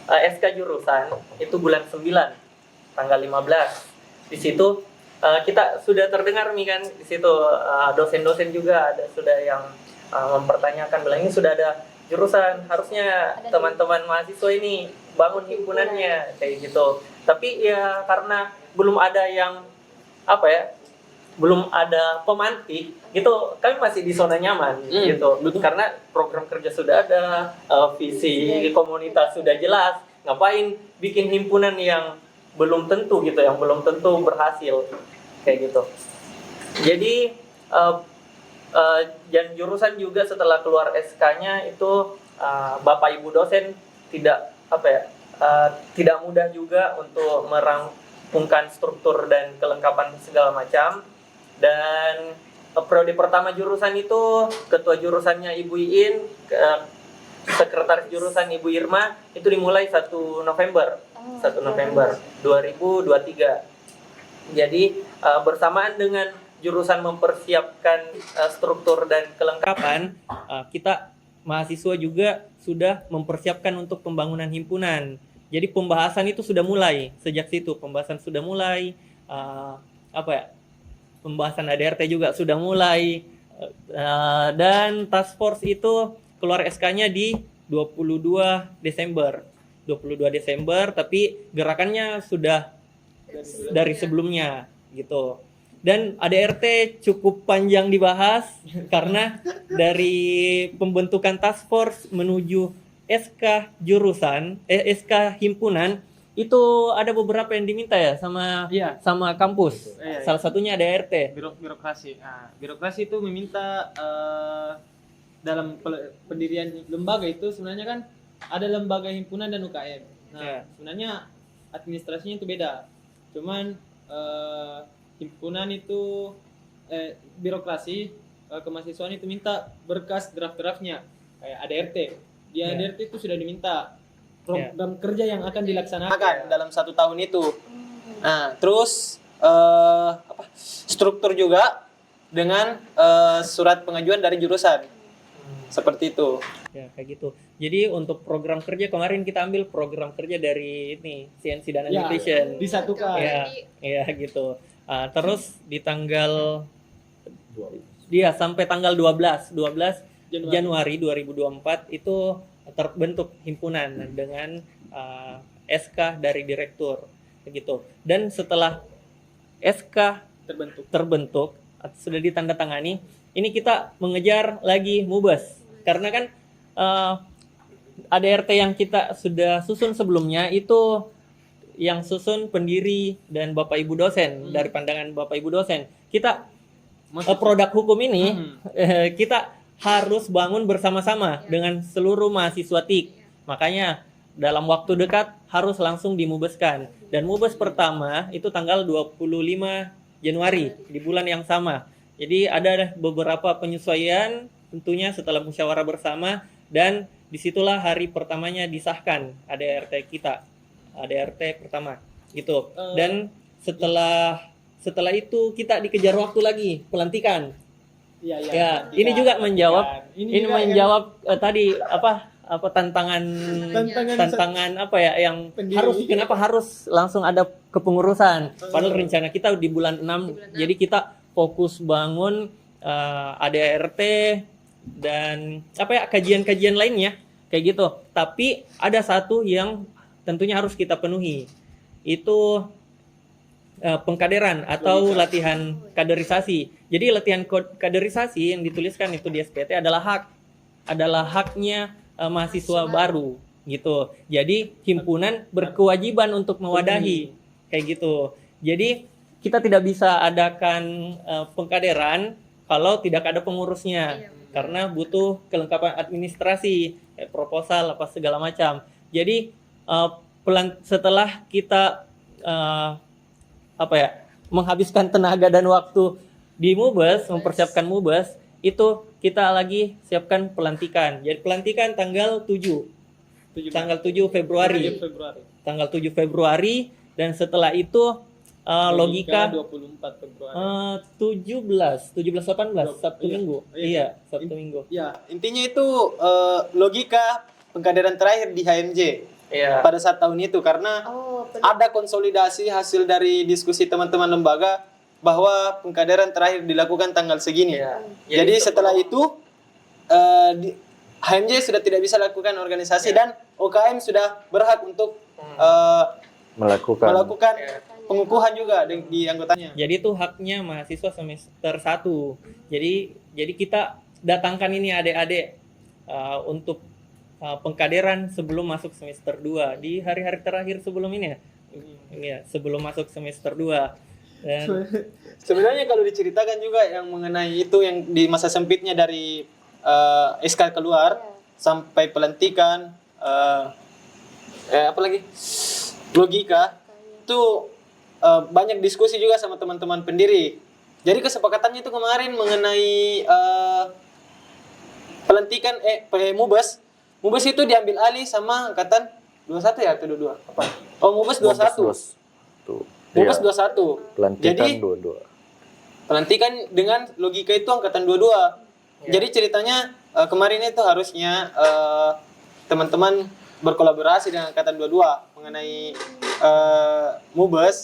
SK jurusan itu bulan 9 tanggal 15. Di situ kita sudah terdengar nih kan, di situ dosen-dosen juga ada sudah yang mempertanyakan bilang ini sudah ada jurusan, harusnya teman-teman mahasiswa ini bangun himpunannya kayak gitu. Tapi ya karena belum ada yang belum ada pemantik gitu, kami masih di zona nyaman gitu. betul. Karena program kerja sudah ada, visi komunitas sudah jelas, ngapain bikin himpunan yang belum tentu gitu, yang belum tentu berhasil kayak gitu. Jadi dan jurusan juga setelah keluar SK-nya itu Bapak Ibu dosen tidak tidak mudah juga untuk merampungkan struktur dan kelengkapan segala macam. Dan periode pertama jurusan itu ketua jurusannya Ibu Iin, sekretaris jurusan Ibu Irma itu dimulai 1 November 2023. Jadi bersamaan dengan jurusan mempersiapkan struktur dan kelengkapan, kita mahasiswa juga sudah mempersiapkan untuk pembangunan himpunan. Jadi pembahasan itu sudah mulai sejak situ, pembahasan sudah mulai, pembahasan ADRT juga sudah mulai, dan task force itu keluar SK-nya di 22 Desember, tapi gerakannya sudah dari sebelumnya gitu. Dan ADRT cukup panjang dibahas karena dari pembentukan task force menuju SK jurusan, SK himpunan itu ada beberapa yang diminta ya sama kampus. Iya. Salah satunya ADRT. Birokrasi. Nah, birokrasi itu meminta dalam pendirian lembaga itu sebenarnya kan ada lembaga himpunan dan UKM. Nah, sebenarnya administrasinya itu beda. Cuman himpunan itu birokrasi kemahasiswaan itu minta berkas draft-draftnya kayak ADRT. Di Ya. ADRT itu sudah diminta program kerja yang akan dilaksanakan dalam 1 tahun itu. Nah, terus struktur juga dengan surat pengajuan dari jurusan. Seperti itu. Ya, kayak gitu. Jadi untuk program kerja kemarin kita ambil program kerja dari ini CNC Dana Ya, Nutrition. disatukan. Ya, gitu. Terus di tanggal dia sampai tanggal 12 Januari 2024 itu terbentuk himpunan dengan SK dari direktur gitu. Dan setelah SK terbentuk sudah ditandatangani, ini kita mengejar lagi MUBES karena kan ADRT yang kita sudah susun sebelumnya itu yang susun pendiri dan Bapak Ibu dosen. Dari pandangan Bapak Ibu dosen, kita produk hukum ini kita harus bangun bersama-sama dengan seluruh mahasiswa TIK. Makanya dalam waktu dekat harus langsung dimubeskan. Dan mubes pertama itu tanggal 25 Januari di bulan yang sama. Jadi ada beberapa penyesuaian tentunya setelah musyawarah bersama, dan disitulah hari pertamanya disahkan ADRT kita, ADRT pertama gitu. Dan setelah itu kita dikejar waktu lagi pelantikan. Ya, ini juga menjawab tadi apa tantangan apa ya yang pendiri. Kenapa harus langsung ada kepengurusan, padahal rencana kita di bulan 6. Jadi kita fokus bangun ADRT dan kajian-kajian lainnya kayak gitu. Tapi ada satu yang tentunya harus kita penuhi, itu pengkaderan atau latihan kaderisasi. Jadi latihan kaderisasi yang dituliskan itu di SPT adalah haknya mahasiswa baru gitu. Jadi himpunan berkewajiban untuk mewadahi kayak gitu. Jadi kita tidak bisa adakan pengkaderan kalau tidak ada pengurusnya, karena butuh kelengkapan administrasi, proposal apa segala macam. Jadi setelah kita menghabiskan tenaga dan waktu di MUBES, mempersiapkan MUBES, itu kita lagi siapkan pelantikan. Jadi pelantikan tanggal 7 Februari. Tanggal 7 Februari, dan setelah itu logika 24 Februari. 17 18 Sabtu Minggu. Iya, Sabtu Minggu. Ya, intinya itu logika pengkaderan terakhir di HMJ. Iya. Pada saat tahun itu, karena ada konsolidasi hasil dari diskusi teman-teman lembaga bahwa pengkaderan terakhir dilakukan tanggal segini. Iya. Jadi setelah itu HMJ sudah tidak bisa lakukan organisasi, dan OKM sudah berhak untuk melakukan pengukuhan juga di anggotanya. Jadi itu haknya mahasiswa semester 1. Jadi kita datangkan ini adik-adik untuk pengkaderan sebelum masuk semester 2 di hari-hari terakhir sebelum ini ya. Iya, sebelum masuk semester 2. Dan sebenarnya kalau diceritakan juga yang mengenai itu yang di masa sempitnya dari SK keluar sampai pelantikan apalagi logika itu banyak diskusi juga sama teman-teman pendiri. Jadi kesepakatannya itu kemarin mengenai pelantikan MUBES. MUBES itu diambil alih sama angkatan 21 ya atau 22? Apa? Oh, MUBES 21. MUBES 21. Pelantikan Jadi 22. pelantikan dengan logika itu angkatan 22. Jadi ceritanya kemarin itu harusnya teman-teman berkolaborasi dengan angkatan 22 mengenai MUBES,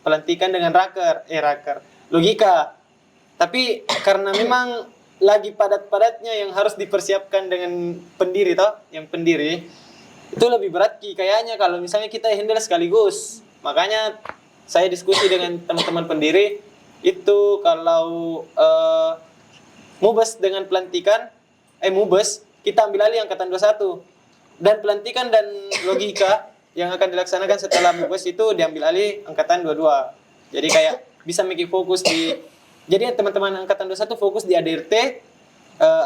pelantikan dengan raker logika. Tapi karena memang lagi padat-padatnya yang harus dipersiapkan dengan pendiri yang pendiri itu lebih berat kayaknya kalau misalnya kita handle sekaligus. Makanya saya diskusi dengan teman-teman pendiri itu kalau MUBES dengan pelantikan MUBES kita ambil alih angkatan 21, dan pelantikan dan logika yang akan dilaksanakan setelah MUBES itu diambil alih angkatan 22. Jadi kayak bisa make fokus di, jadi teman-teman angkatan 21 fokus di ADRT,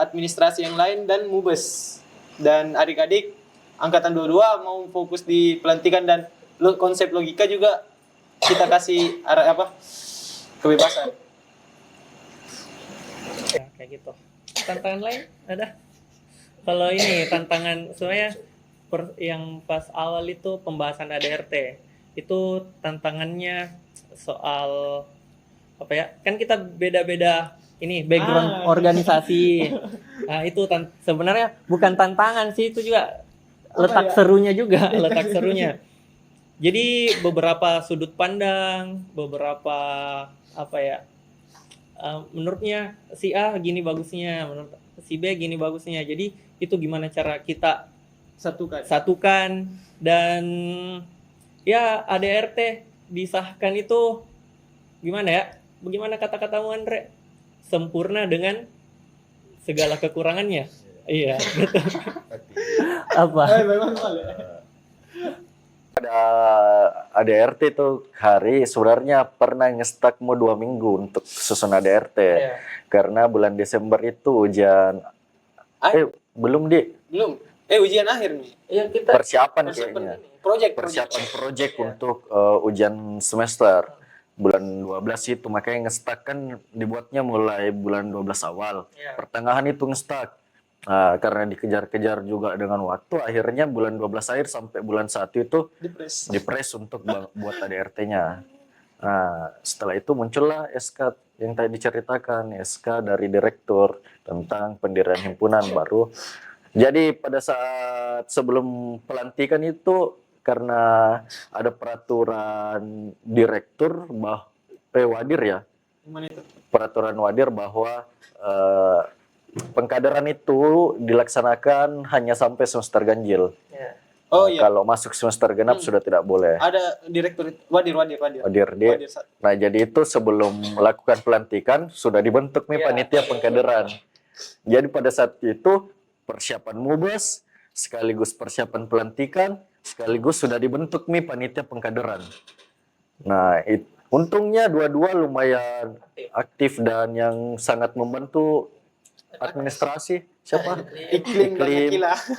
administrasi yang lain, dan MUBES. Dan adik-adik angkatan 22 mau fokus di pelantikan dan konsep logika juga kita kasih kebebasan. Ya, kayak gitu. Tantangan lain ada? Kalau ini tantangan sebenarnya yang pas awal itu pembahasan ADRT itu tantangannya soal apa ya? Kan kita beda-beda ini background organisasi. Nah, itu sebenarnya bukan tantangan sih, itu juga letak serunya juga, letak serunya. Jadi beberapa sudut pandang, beberapa apa ya? Menurutnya si A gini bagusnya, menurut si B gini bagusnya. Jadi itu gimana cara kita satukan dan ya ADRT disahkan itu gimana ya? Bagaimana kata-katamu Andre? Sempurna dengan segala kekurangannya. Iya, betul. Apa? Pada ADRT itu hari sebenarnya pernah ngestak mau 2 minggu untuk susun ADRT. Iya. Karena bulan Desember itu ujian belum Belum. Ujian akhir nih. Iya, kita persiapan kayaknya. Persiapan Project untuk ujian semester bulan 12 itu, makanya ngestak kan dibuatnya mulai bulan 12 awal. Iya. Pertengahan itu ngestak. Nah, karena dikejar-kejar juga dengan waktu, akhirnya bulan 12 akhir sampai bulan 1 itu dipres untuk buat ADRT-nya. Nah, setelah itu muncullah SK yang tadi diceritakan, SK dari direktur tentang pendirian himpunan baru. Jadi pada saat sebelum pelantikan itu, karena ada peraturan direktur wadir ya, peraturan wadir bahwa pengkaderan itu dilaksanakan hanya sampai semester ganjil. ya. Kalau masuk semester genap sudah tidak boleh. Ada direktur wadir. Wadir. Nah, jadi itu sebelum melakukan pelantikan sudah dibentuk nih panitia pengkaderan. Jadi pada saat itu persiapan mubes sekaligus persiapan pelantikan sekaligus sudah dibentuk nih panitia pengkaderan. Nah, untungnya dua-dua lumayan aktif dan yang sangat membantu administrasi. Siapa? Iklim.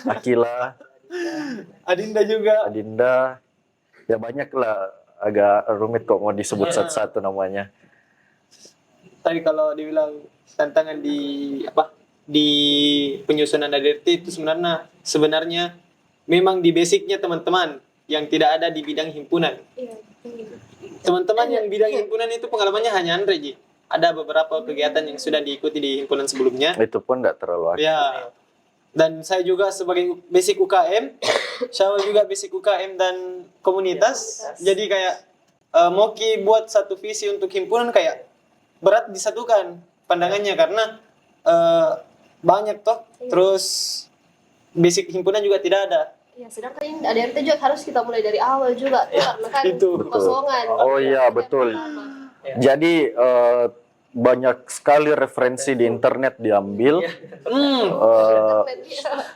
Akila, Adinda juga. Adinda. Ya banyak lah, agak rumit kok mau disebut satu-satu namanya. Tadi kalau dibilang tantangan di penyusunan ADRT itu sebenarnya memang di basicnya teman-teman yang tidak ada di bidang himpunan. Iya. Teman-teman yang bidang himpunan itu pengalamannya hanya Andre Ji. Ada beberapa kegiatan yang sudah diikuti di himpunan sebelumnya. Itu pun tidak terlalu aktif. Ya. Dan saya juga sebagai basic UKM, Syawal juga basic UKM dan komunitas. Jadi kayak Moki buat satu visi untuk himpunan kayak berat disatukan pandangannya karena banyak toh. Terus basic himpunan juga tidak ada. Ya, sedangkan ini ADRT juga harus kita mulai dari awal juga tuh, karena kan itu. kosongan. Oh iya, betul. Jadi banyak sekali referensi di internet diambil.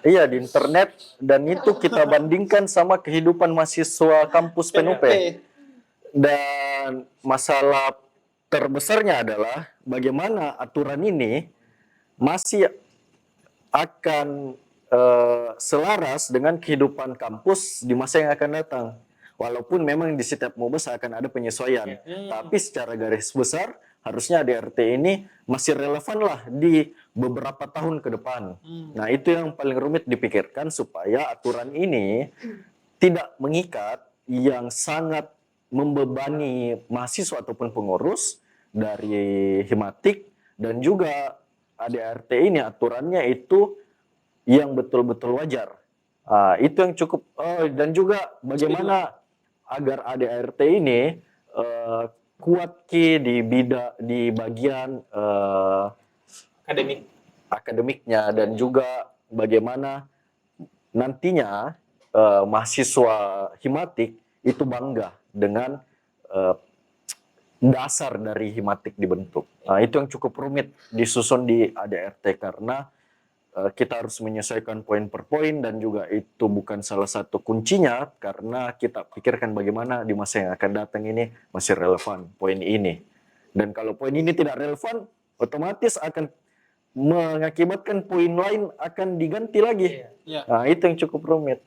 Iya, di internet, dan itu kita bandingkan sama kehidupan mahasiswa kampus PNUP. Dan masalah terbesarnya adalah bagaimana aturan ini masih akan selaras dengan kehidupan kampus di masa yang akan datang. Walaupun memang di setiap mubes akan ada penyesuaian, tapi secara garis besar harusnya ADRT ini masih relevan lah di beberapa tahun ke depan. Nah, itu yang paling rumit dipikirkan supaya aturan ini tidak mengikat yang sangat membebani mahasiswa ataupun pengurus dari Himatik, dan juga ADRT ini aturannya itu yang betul-betul wajar. Itu yang cukup, dan juga bagaimana agar ADRT ini kuat di bagian akademiknya, dan juga bagaimana nantinya mahasiswa Himatik itu bangga dengan dasar dari Himatik dibentuk. Itu yang cukup rumit disusun di ADRT karena kita harus menyesuaikan poin per poin, dan juga itu bukan salah satu kuncinya karena kita pikirkan bagaimana di masa yang akan datang ini masih relevan poin ini. Dan kalau poin ini tidak relevan, otomatis akan mengakibatkan poin lain akan diganti lagi. Nah, itu yang cukup rumit.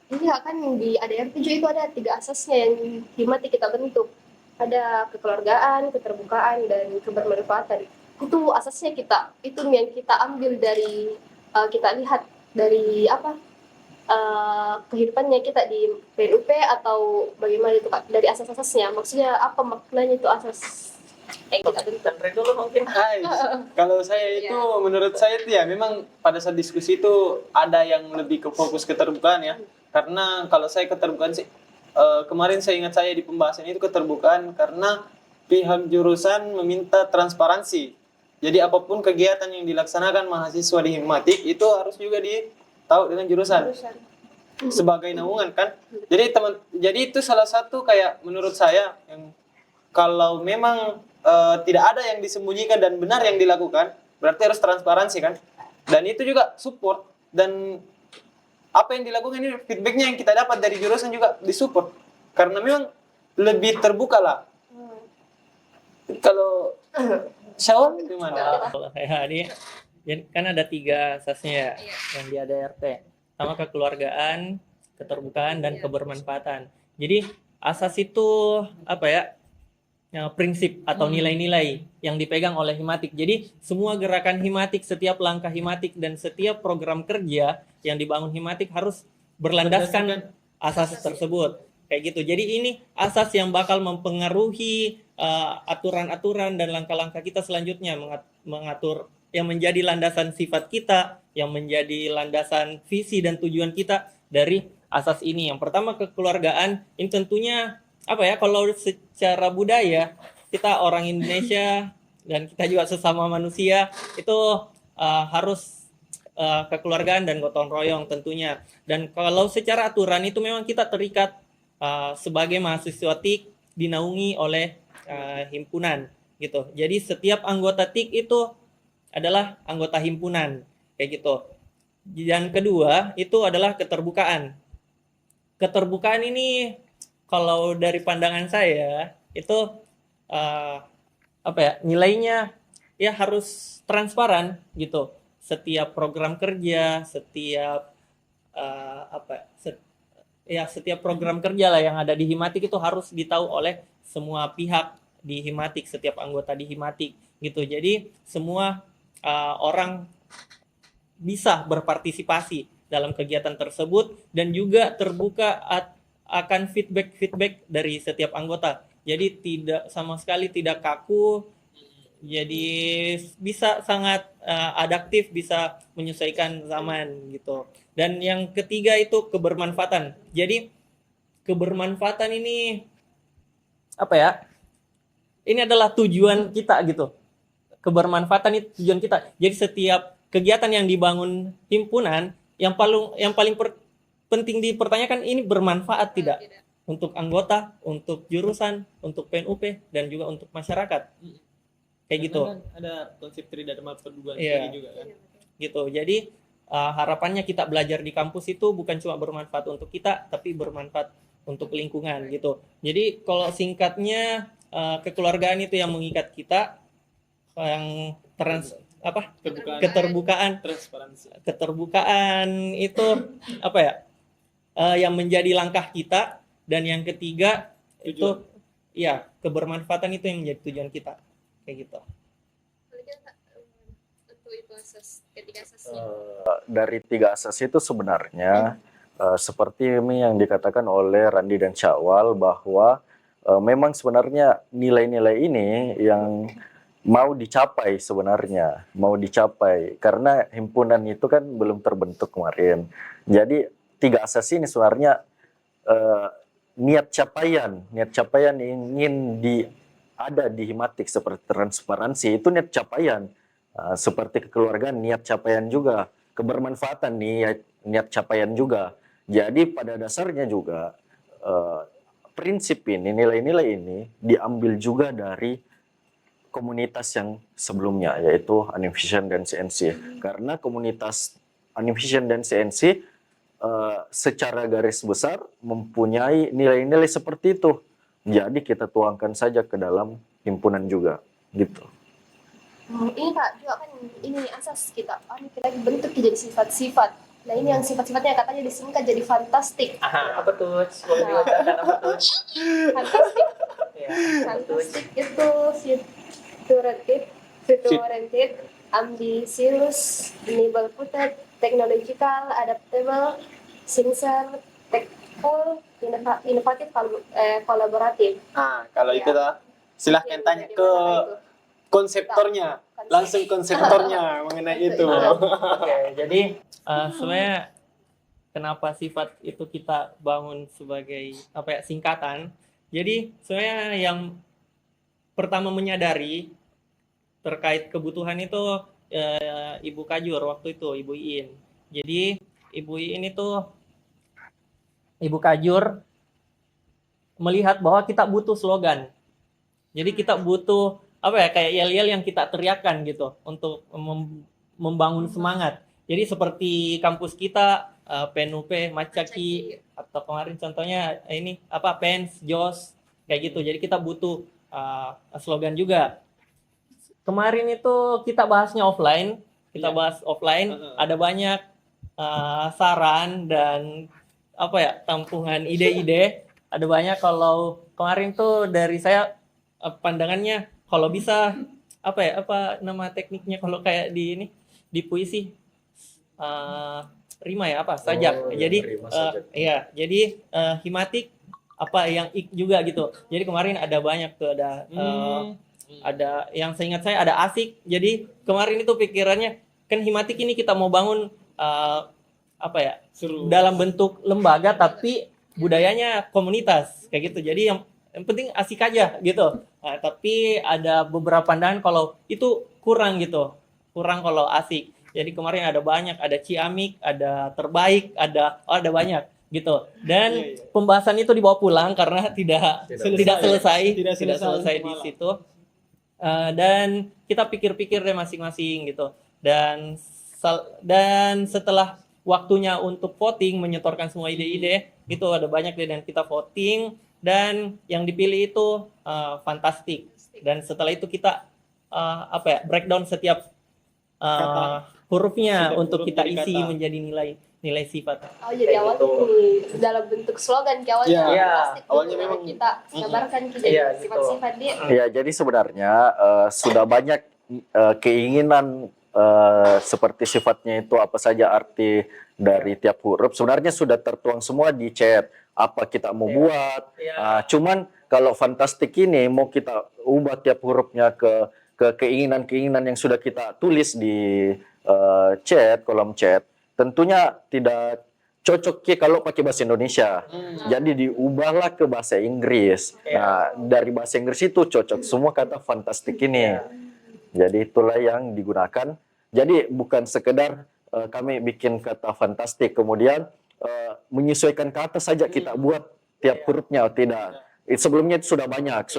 Iya kan, di ADRT juga itu ada 3 asasnya yang Himatik kita bentuk. ada kekeluargaan, keterbukaan, dan kebermanfaatan. Itu asasnya kita, itu yang kita ambil dari kita lihat dari kehidupannya kita di PNUP atau bagaimana itu Kak, dari asas-asasnya. Maksudnya apa maknanya itu asas yang kita bentuk? Dan dulu mungkin. Hai, kalau saya itu menurut saya itu ya memang pada saat diskusi itu ada yang lebih ke fokus keterbukaan ya. Karena kalau saya keterbukaan sih kemarin saya ingat saya di pembahasan itu keterbukaan karena pihak jurusan meminta transparansi. Jadi apapun kegiatan yang dilaksanakan mahasiswa di Himatik itu harus juga ditahu dengan jurusan sebagai naungan kan. Jadi itu salah satu kayak menurut saya yang kalau memang tidak ada yang disembunyikan dan benar yang dilakukan, berarti harus transparansi kan. Dan itu juga support dan apa yang dilakukan ini feedbacknya yang kita dapat dari jurusan juga disupport karena memang lebih terbuka lah. Kalau Syawal gimana? Ya, jadi kan ada 3 asasnya ya, yang di ADRT. Sama kekeluargaan, keterbukaan, dan kebermanfaatan. Jadi asas itu apa ya? Prinsip atau nilai-nilai yang dipegang oleh Himatik. Jadi semua gerakan Himatik, setiap langkah Himatik, dan setiap program kerja yang dibangun Himatik harus berlandaskan asas tersebut. Kayak gitu. Jadi ini asas yang bakal mempengaruhi aturan-aturan dan langkah-langkah kita selanjutnya, mengatur yang menjadi landasan sifat kita, yang menjadi landasan visi dan tujuan kita dari asas ini. Yang pertama kekeluargaan, ini tentunya apa ya, kalau secara budaya kita orang Indonesia dan kita juga sesama manusia itu harus kekeluargaan dan gotong royong tentunya. Dan kalau secara aturan itu memang kita terikat sebagai mahasiswa TIK dinaungi oleh himpunan gitu. Jadi setiap anggota TIK itu adalah anggota himpunan kayak gitu. Dan kedua itu adalah keterbukaan. Keterbukaan ini kalau dari pandangan saya itu apa ya, nilainya ya harus transparan gitu. Setiap program kerja, setiap setiap program kerja lah yang ada di Himatik itu harus ditahu oleh semua pihak di Himatik, setiap anggota di Himatik gitu. Jadi semua orang bisa berpartisipasi dalam kegiatan tersebut dan juga terbuka akan feedback dari setiap anggota. Jadi tidak sama sekali tidak kaku. Jadi bisa sangat adaptif, bisa menyesuaikan zaman gitu. Dan yang ketiga itu kebermanfaatan. Jadi kebermanfaatan ini apa ya? Ini adalah tujuan kita gitu. Kebermanfaatan itu tujuan kita. Jadi setiap kegiatan yang dibangun himpunan yang paling penting dipertanyakan ini bermanfaat tidak untuk anggota, untuk jurusan, untuk PNUP, dan juga untuk masyarakat. Kayak gitu. Kan ada konsep tridharma perguruan Iya. tinggi juga kan. Gitu. Jadi harapannya kita belajar di kampus itu bukan cuma bermanfaat untuk kita, tapi bermanfaat untuk lingkungan gitu. Jadi kalau singkatnya kekeluargaan itu yang mengikat kita, yang keterbukaan, Transparansi. keterbukaan itu apa ya? Yang menjadi langkah kita, dan yang ketiga itu ya kebermanfaatan itu yang menjadi tujuan kita kayak gitu. Dari 3 asas itu sebenarnya seperti ini yang dikatakan oleh Randi dan Syawal bahwa memang sebenarnya nilai-nilai ini yang mau dicapai karena himpunan itu kan belum terbentuk kemarin. Jadi 3 asas ini sebenarnya niat capaian ingin ada di Himatik seperti transparansi itu niat capaian, seperti kekeluargaan niat capaian juga, kebermanfaatan niat capaian juga. Jadi pada dasarnya juga prinsip ini, nilai-nilai ini diambil juga dari komunitas yang sebelumnya, yaitu Univision dan CNC. Karena komunitas Univision dan CNC secara garis besar mempunyai nilai-nilai seperti itu. Jadi kita tuangkan saja ke dalam himpunan juga, gitu. Ini Kak, juga kan ini asas kita. Kita bentuk jadi sifat-sifat. Nah ini yang sifat-sifatnya katanya disingkat jadi fantastik. Apa tuh? Boleh diutarakan apa tuh? Fantastik. Ya. Fantastic itu future-oriented, ambitious, enable-footed, technological, adaptable, sincere, tactful, inovatif, kolaboratif. Kalau Iya. itu lah, silahkan Mungkin tanya ke bagaimana itu? konseptornya, langsung konseptornya mengenai itu. Oke, jadi sebenarnya kenapa sifat itu kita bangun sebagai apa ya, singkatan. Jadi sebenarnya yang pertama menyadari terkait kebutuhan itu Ibu Kajur waktu itu, Ibu Iin. Jadi Ibu Iin itu, Ibu Kajur melihat bahwa kita butuh slogan. Jadi kita butuh apa ya, kayak yel-yel yang kita teriakkan gitu untuk membangun semangat. Jadi seperti kampus kita PNUP, Macaki, atau kemarin contohnya ini apa, Pens, Jos, kayak gitu. Jadi kita butuh slogan juga. Kemarin itu kita bahasnya offline, ada banyak saran dan apa ya, tampungan ide-ide, ada banyak. Kalau kemarin tuh dari saya pandangannya, kalau bisa apa ya, apa nama tekniknya kalau kayak di ini, di puisi rima ya, apa sajak. Jadi rima sajak. iya, jadi himatik apa yang ik juga gitu. Jadi kemarin ada banyak tuh, ada yang seingat saya ada asik. Jadi kemarin itu pikirannya kan himatik ini kita mau bangun apa ya, dalam bentuk lembaga tapi budayanya komunitas kayak gitu. Jadi yang penting asik aja gitu. Nah, tapi ada beberapa pandangan kalau itu kurang gitu, kurang kalau asik. Jadi kemarin ada banyak, ada ciamik, ada terbaik, ada banyak gitu. Dan pembahasan itu dibawa pulang karena tidak selesai di situ. Dan kita pikir-pikir deh masing-masing gitu. Dan setelah waktunya untuk voting, menyetorkan semua ide-ide, itu ada banyak deh, dan kita voting, dan yang dipilih itu fantastik. Dan setelah itu kita apa ya, breakdown setiap hurufnya untuk kita isi menjadi nilai sifat. Oh, jadi Kayak awalnya gitu. ini dalam bentuk slogan kayak awalnya Iya, plastik awalnya gitu, memang kita gambarkan jadi Iya, gitu. sifat-sifat dia. Ya, jadi sebenarnya sudah banyak keinginan seperti sifatnya itu apa saja arti dari tiap huruf. Sebenarnya sudah tertuang semua di chat. Apa kita mau buat. Cuman kalau fantastik ini mau kita ubah tiap hurufnya ke keinginan-keinginan yang sudah kita tulis di chat, kolom chat. Tentunya tidak cocok kalau pakai bahasa Indonesia. Jadi diubahlah ke bahasa Inggris. Nah, dari bahasa Inggris itu cocok semua kata fantastik ini. Jadi itulah yang digunakan. Jadi bukan sekedar kami bikin kata fantastik kemudian menyesuaikan kata saja kita buat tiap hurufnya, tidak. Sebelumnya itu sudah banyak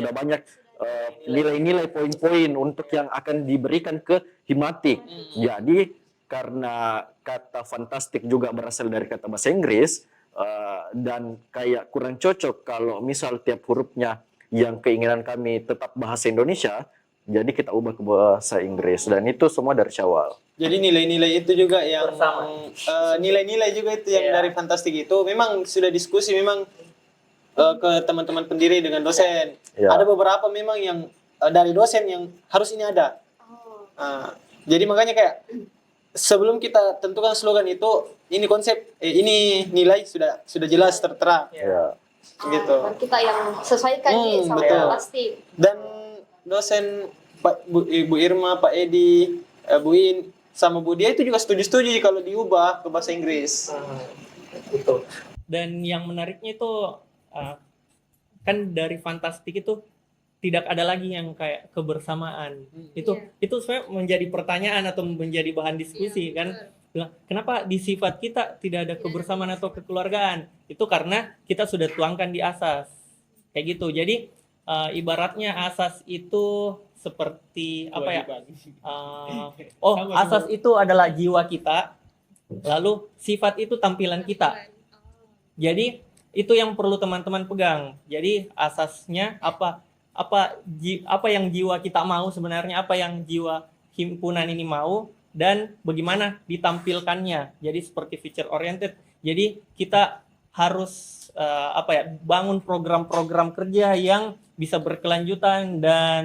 nilai-nilai poin-poin untuk yang akan diberikan ke himatik. Jadi karena kata fantastik juga berasal dari kata bahasa Inggris dan kayak kurang cocok kalau misal tiap hurufnya yang keinginan kami tetap bahasa Indonesia, jadi kita ubah ke bahasa Inggris, dan itu semua dari Syawal. Jadi nilai-nilai itu juga yang Bersama. nilai-nilai juga itu yang dari fantastik itu memang sudah diskusi memang ke teman-teman pendiri dengan dosen. Ya. Ada beberapa memang yang dari dosen yang harus ini ada. Jadi makanya kayak sebelum kita tentukan slogan itu, ini konsep, ini nilai sudah jelas tertera. Ya. Gitu. Dan kita yang sesuaikan nih sama betul. plastik. Dan dosen Ibu Irma, Pak Edi, Bu In, sama Bu Dia itu juga setuju-setuju kalau diubah ke bahasa Inggris. Gitu. Dan yang menariknya itu kan dari fantastik itu tidak ada lagi yang kayak kebersamaan. Itu sebenarnya menjadi pertanyaan atau menjadi bahan diskusi kan. Bilang, kenapa di sifat kita tidak ada kebersamaan atau kekeluargaan? Itu karena kita sudah tuangkan di asas. Kayak gitu. Jadi ibaratnya asas itu seperti apa ya? Asas itu adalah jiwa kita. Lalu sifat itu tampilan kita. Jadi itu yang perlu teman-teman pegang. Jadi asasnya apa yang jiwa kita mau sebenarnya, apa yang jiwa himpunan ini mau, dan bagaimana ditampilkannya. Jadi seperti future oriented. Jadi kita harus bangun program-program kerja yang bisa berkelanjutan dan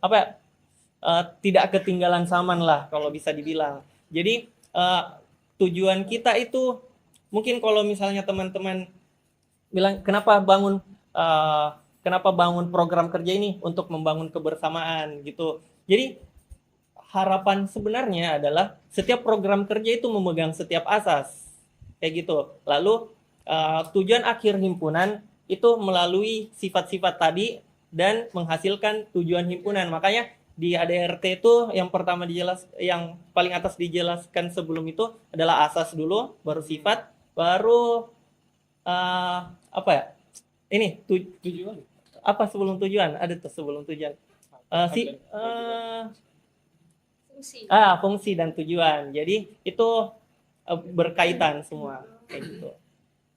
apa ya, tidak ketinggalan zaman lah kalau bisa dibilang. Jadi tujuan kita itu mungkin kalau misalnya teman-teman bilang kenapa bangun program kerja ini untuk membangun kebersamaan gitu. Jadi harapan sebenarnya adalah setiap program kerja itu memegang setiap asas kayak gitu. Lalu tujuan akhir himpunan itu melalui sifat-sifat tadi dan menghasilkan tujuan himpunan. Makanya di ADRT itu yang pertama yang paling atas dijelaskan sebelum itu adalah asas dulu, baru sifat, baru apa ya? Ini tujuan. Apa sebelum tujuan? Ada tuh sebelum tujuan. Fungsi dan tujuan. Jadi itu berkaitan semua kayak gitu.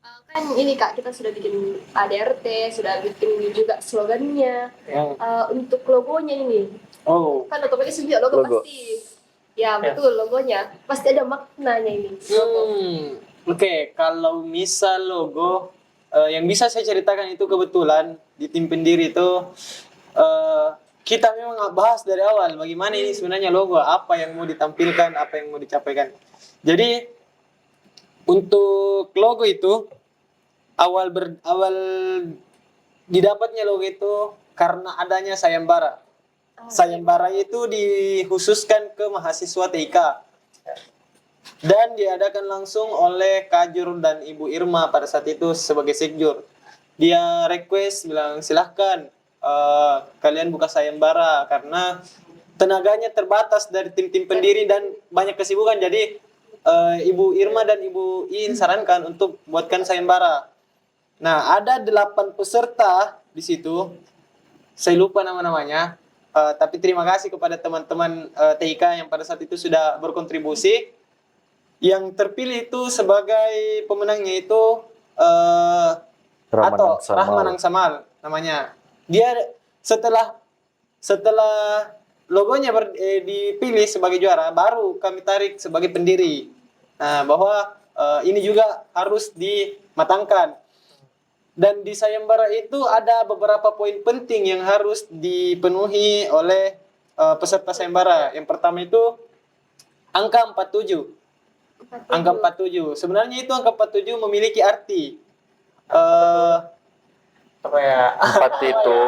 Kan ini Kak, kita sudah bikin ADRT, sudah bikin juga slogannya. Untuk logonya ini. Kan otomatis juga logo pasti. Ya betul, logonya pasti ada maknanya ini. Oke, kalau misal logo yang bisa saya ceritakan itu kebetulan di tim pendiri itu kita memang bahas dari awal bagaimana ini sebenarnya logo, apa yang mau ditampilkan, apa yang mau dicapaikan. Jadi untuk logo itu awal didapatnya logo itu karena adanya sayembara. Sayembara itu dikhususkan ke mahasiswa TIK dan diadakan langsung oleh Kajur dan Ibu Irma pada saat itu sebagai sekjur. Dia request bilang silahkan kalian buka sayembara karena tenaganya terbatas dari tim-tim pendiri dan banyak kesibukan. Jadi Ibu Irma dan Ibu Iin sarankan untuk buatkan sayembara. Nah, ada 8 peserta di situ. Saya lupa nama-namanya. Tapi terima kasih kepada teman-teman TIK yang pada saat itu sudah berkontribusi. Yang terpilih itu sebagai pemenangnya itu Rahman Angsamal namanya. Dia setelah logonya dipilih sebagai juara, baru kami tarik sebagai pendiri. Nah, bahwa ini juga harus dimatangkan. Dan di sayembara itu ada beberapa poin penting yang harus dipenuhi oleh peserta sayembara. Yang pertama itu angka 47. Angka 47. Sebenarnya itu angka 47 memiliki arti. Apa ya? 4 itu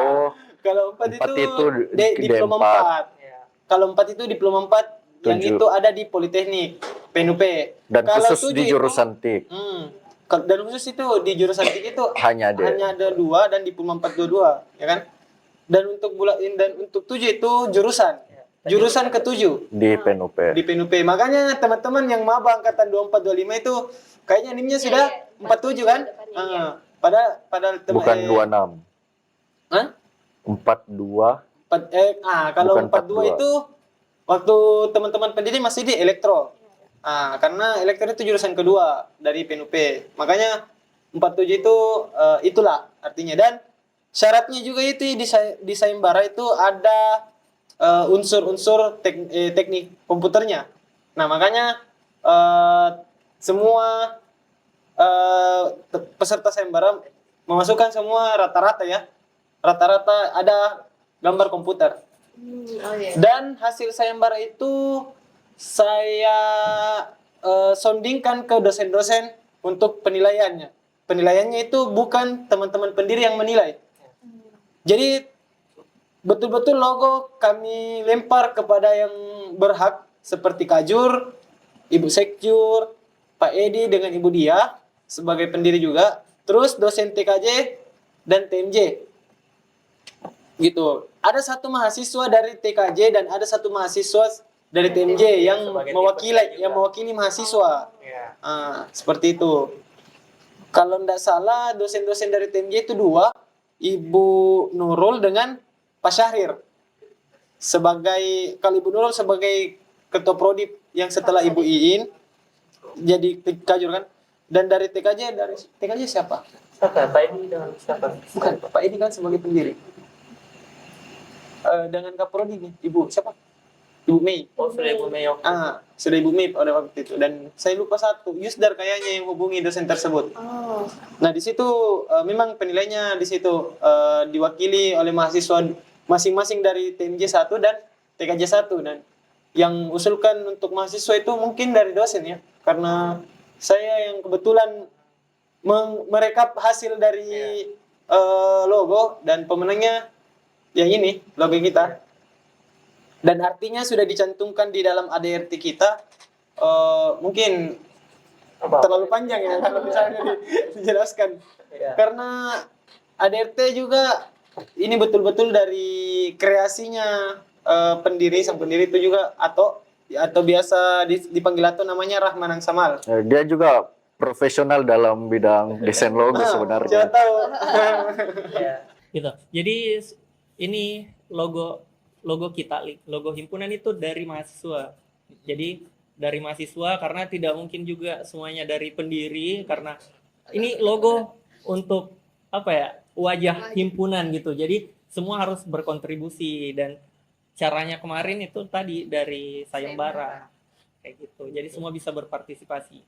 Kalau 4 itu diploma 4. D4. Kalau 4 itu diploma 4 yang itu ada di Politeknik, PNUP. Dan kalau khusus di jurusan TIK. Dan khusus itu di jurusan TIK itu hanya ada 2 dan diploma 4 dua-dua, ya kan? Dan untuk 7 itu jurusan ke-7 di PNUP. Di PNUP. Makanya teman-teman yang maba angkatan 24 25 itu kayaknya NIM-nya sudah 47 kan? Padahal bukan 26. Hah? 42. Kalau Bukan 42 itu waktu teman-teman pendiri masih di elektro. Karena elektro itu jurusan kedua dari PNUP. Makanya 47 itu itulah artinya. Dan syaratnya juga itu di sayembara itu ada unsur-unsur teknik komputernya. Nah, makanya semua peserta sayembara memasukkan semua rata-rata ya. Rata-rata ada gambar komputer. Dan hasil sayembara itu saya soundingkan ke dosen-dosen untuk penilaiannya. Penilaiannya itu bukan teman-teman pendiri yang menilai. Jadi betul-betul logo kami lempar kepada yang berhak seperti Kajur, Ibu Sekjur, Pak Edi dengan Ibu Dia sebagai pendiri juga, terus dosen TKJ dan TMJ. Gitu. Ada satu mahasiswa dari TKJ dan ada satu mahasiswa dari TMJ yang mewakili mahasiswa. Seperti itu. Kalau tidak salah dosen-dosen dari TMJ itu 2, Ibu Nurul dengan Pak Syahrir. Kalau Ibu Nurul sebagai ketua prodi yang setelah Ibu Iin jadi Kajur kan. Dan dari TKJ siapa? Pak Edi dengan siapa? Bukan, Pak Edi kan sebagai pendiri. Dengan Kaprodi nih, Ibu siapa? Ibu Mei. Oh, sudah Ibu Mei. Oke. Sudah Ibu Mei pada waktu itu. Dan saya lupa satu, Yusdar kayaknya yang hubungi dosen tersebut. Oh. Nah di situ memang penilainya di situ diwakili oleh mahasiswa masing-masing dari TMJ 1 dan TKJ 1, dan yang usulkan untuk mahasiswa itu mungkin dari dosen ya, karena saya yang kebetulan merekap hasil dari logo, dan pemenangnya yang ini logo kita, dan artinya sudah dicantumkan di dalam ADRT kita. Mungkin terlalu panjang ya kalau misalnya dijelaskan, Iya. karena ADRT juga ini betul-betul dari kreasinya pendiri, sang pendiri itu juga atau biasa dipanggil atau namanya Rahman Samal. Dia juga profesional dalam bidang desain logo Siapa sebenarnya. tahu. Iya. Gitu. Jadi ini logo kita, logo himpunan itu dari mahasiswa. Jadi dari mahasiswa, karena tidak mungkin juga semuanya dari pendiri, karena ini logo untuk apa ya, wajah himpunan gitu. Jadi semua harus berkontribusi, dan caranya kemarin itu tadi dari sayembara kayak gitu. Jadi semua bisa berpartisipasi.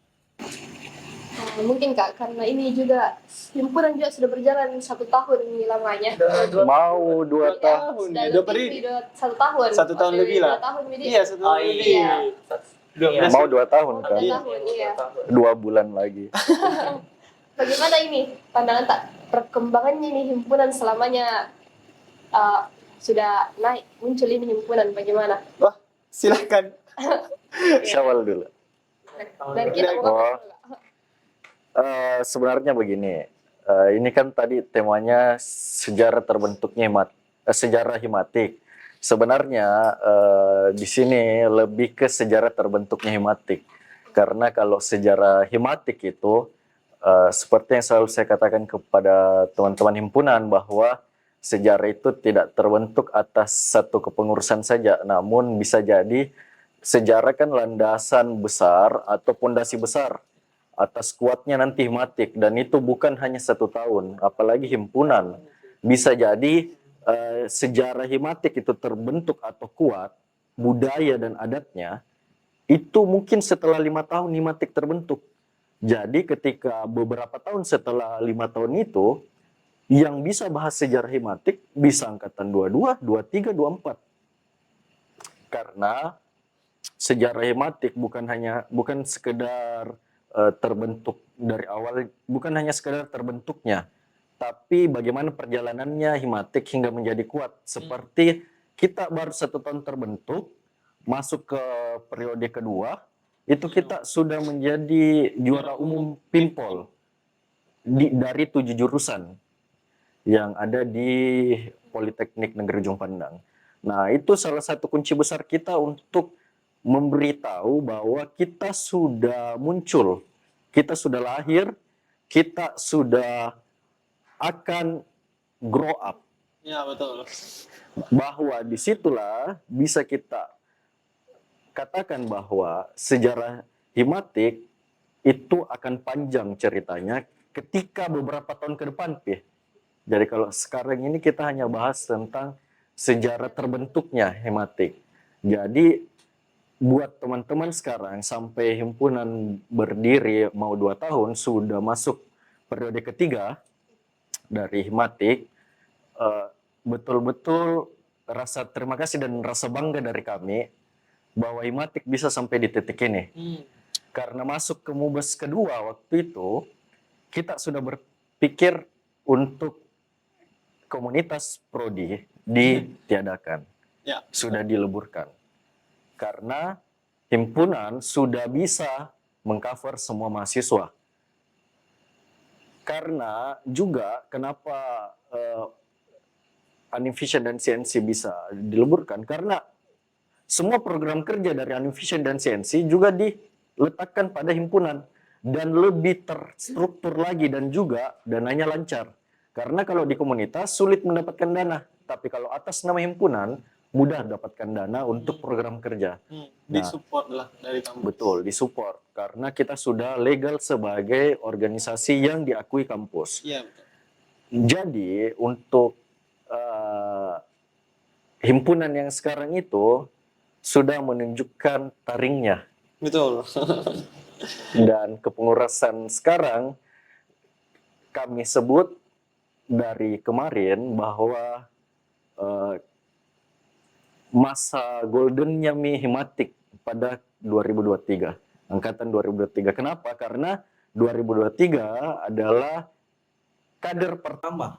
Mungkin Kak, karena ini juga himpunan juga sudah berjalan 1 tahun ini lamanya. Mau 2 tahun. Sudah Dua lebih 1 tahun. 1 tahun lebih lah. 2 tahun ini. Iya, 1 tahun lebih. Iya. Iya. Mau 2 tahun Oh, kan? 2 tahun, iya. 2 bulan lagi. Bagaimana ini pandangan tak perkembangannya nih himpunan selamanya sudah naik, muncul ini himpunan, bagaimana? Wah, silakan. Syawal dulu. Dari kita mau Oh. ngomong nggak? Sebenarnya begini, ini kan tadi temanya sejarah terbentuknya sejarah himatik. Sebenarnya di sini lebih ke sejarah terbentuknya himatik, karena kalau sejarah himatik itu seperti yang selalu saya katakan kepada teman-teman himpunan, bahwa sejarah itu tidak terbentuk atas satu kepengurusan saja, namun bisa jadi sejarah kan landasan besar atau pondasi besar atas kuatnya nanti himatik, dan itu bukan hanya 1 tahun, apalagi himpunan. Bisa jadi sejarah himatik itu terbentuk atau kuat, budaya dan adatnya, itu mungkin setelah 5 tahun himatik terbentuk. Jadi ketika beberapa tahun setelah 5 tahun itu, yang bisa bahas sejarah himatik bisa angkatan 22, 23, 24. Karena sejarah himatik bukan sekedar terbentuk dari awal, bukan hanya sekedar terbentuknya, tapi bagaimana perjalanannya himatik hingga menjadi kuat. Seperti kita baru 1 tahun terbentuk, masuk ke periode kedua, itu kita sudah menjadi juara umum Pimpol dari 7 jurusan yang ada di Politeknik Negeri Ujung Pandang. Nah, itu salah satu kunci besar kita untuk memberitahu bahwa kita sudah muncul, kita sudah lahir, kita sudah akan grow up. Ya, betul. Bahwa disitulah bisa kita katakan bahwa sejarah himatik itu akan panjang ceritanya ketika beberapa tahun ke depan, Pi. Jadi kalau sekarang ini kita hanya bahas tentang sejarah terbentuknya himatik. Jadi buat teman-teman sekarang sampai himpunan berdiri mau 2 tahun, sudah masuk periode ketiga dari himatik, betul-betul rasa terima kasih dan rasa bangga dari kami bahwa himatik bisa sampai di titik ini. Karena masuk ke Mubes kedua waktu itu, kita sudah berpikir untuk komunitas prodi ditiadakan, Ya. sudah dileburkan. Karena himpunan sudah bisa mengcover semua mahasiswa. Karena juga kenapa Univision dan CNC bisa dileburkan, karena semua program kerja dari Univision dan CNC juga diletakkan pada himpunan dan lebih terstruktur lagi, dan juga dananya lancar. Karena kalau di komunitas sulit mendapatkan dana, tapi kalau atas nama himpunan mudah dapatkan dana untuk program kerja. Disupport lah dari kampus. Betul, disupport karena kita sudah legal sebagai organisasi yang diakui kampus. Iya, betul. Jadi untuk himpunan yang sekarang itu sudah menunjukkan taringnya. Betul. Dan kepengurusan sekarang kami sebut dari kemarin bahwa masa goldennya Himatik pada 2023, angkatan 2023. Kenapa? Karena 2023 adalah kader pertama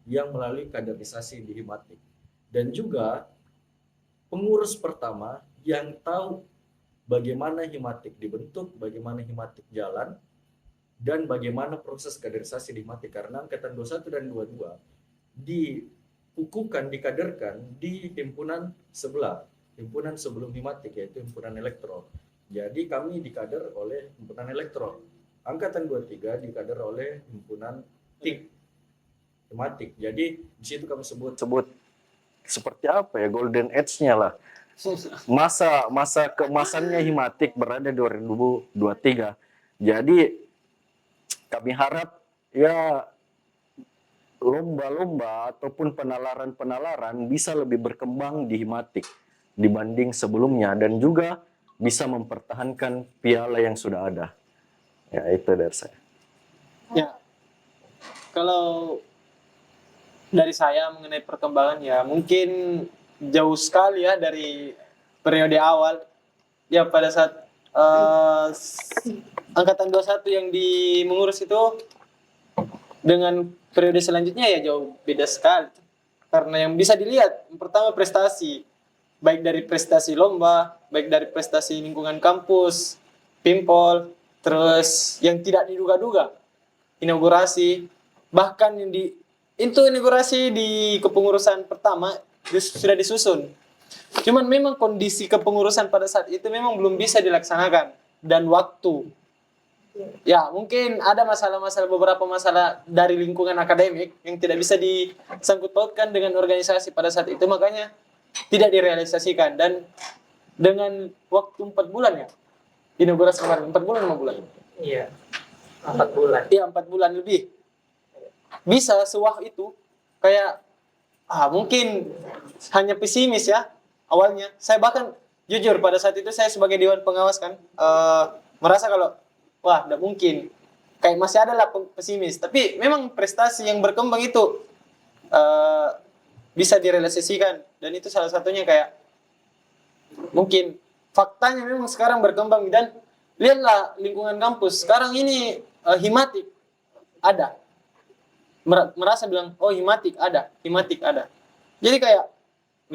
yang melalui kaderisasi di Himatik, dan juga pengurus pertama yang tahu bagaimana Himatik dibentuk, bagaimana Himatik jalan, dan bagaimana proses kaderisasi di Himatik. Karena angkatan 21 dan 22 dikukuhkan, dikaderkan di himpunan sebelah, himpunan sebelum Himatik, yaitu himpunan elektro. Jadi kami dikader oleh himpunan elektro. Angkatan 23 dikader oleh himpunan TIK, Himatik. Jadi di situ kami sebut seperti apa ya, golden age-nya lah. Masa keemasannya Himatik berada 2023. Jadi kami harap ya lomba-lomba ataupun penalaran-penalaran bisa lebih berkembang di Himatik dibanding sebelumnya, dan juga bisa mempertahankan piala yang sudah ada. Ya, itu dari saya. Ya, kalau dari saya mengenai perkembangan ya mungkin jauh sekali ya dari periode awal. Ya pada saat angkatan 21 yang mengurus itu dengan periode selanjutnya ya jauh beda sekali. Karena yang bisa dilihat, pertama prestasi, baik dari prestasi lomba, baik dari prestasi lingkungan kampus, pimpol, terus yang tidak diduga-duga, inaugurasi, bahkan yang itu inaugurasi di kepengurusan pertama sudah disusun. Cuman memang kondisi kepengurusan pada saat itu memang belum bisa dilaksanakan, dan waktu. Ya, mungkin ada beberapa masalah dari lingkungan akademik yang tidak bisa disangkut pautkan dengan organisasi pada saat itu, makanya tidak direalisasikan. Dan dengan waktu 4 bulan ya, inaugurasi kemarin, 4 bulan, 5 bulan? Iya, 4 bulan. Iya, 4 bulan lebih. Bisa sewah itu, kayak, mungkin hanya pesimis ya, awalnya. Saya bahkan, jujur, pada saat itu saya sebagai Dewan Pengawas kan, merasa kalau, wah, tidak mungkin. Kayak masih ada lah pesimis. Tapi memang prestasi yang berkembang itu bisa direalisasikan. Dan itu salah satunya kayak, mungkin faktanya memang sekarang berkembang. Dan lihatlah lingkungan kampus. Sekarang ini Himatik ada. Merasa bilang, oh Himatik ada. Jadi kayak,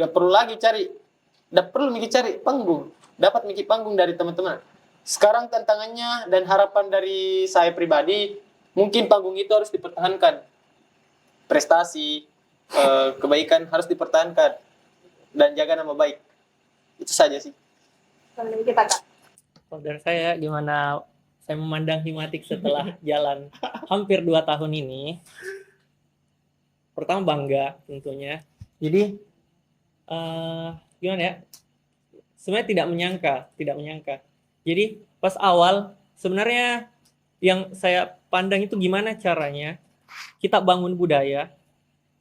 nggak perlu lagi cari panggung. Dapat mikir panggung dari teman-teman. Sekarang tantangannya dan harapan dari saya pribadi, mungkin panggung itu harus dipertahankan. Prestasi, kebaikan harus dipertahankan. Dan jaga nama baik. Itu saja sih. Kalau kita Kak. Kalau dari saya, gimana saya memandang Himatik setelah jalan hampir 2 tahun ini. Pertama bangga tentunya. Jadi, gimana ya, sebenarnya tidak menyangka. Jadi pas awal sebenarnya yang saya pandang itu gimana caranya kita bangun budaya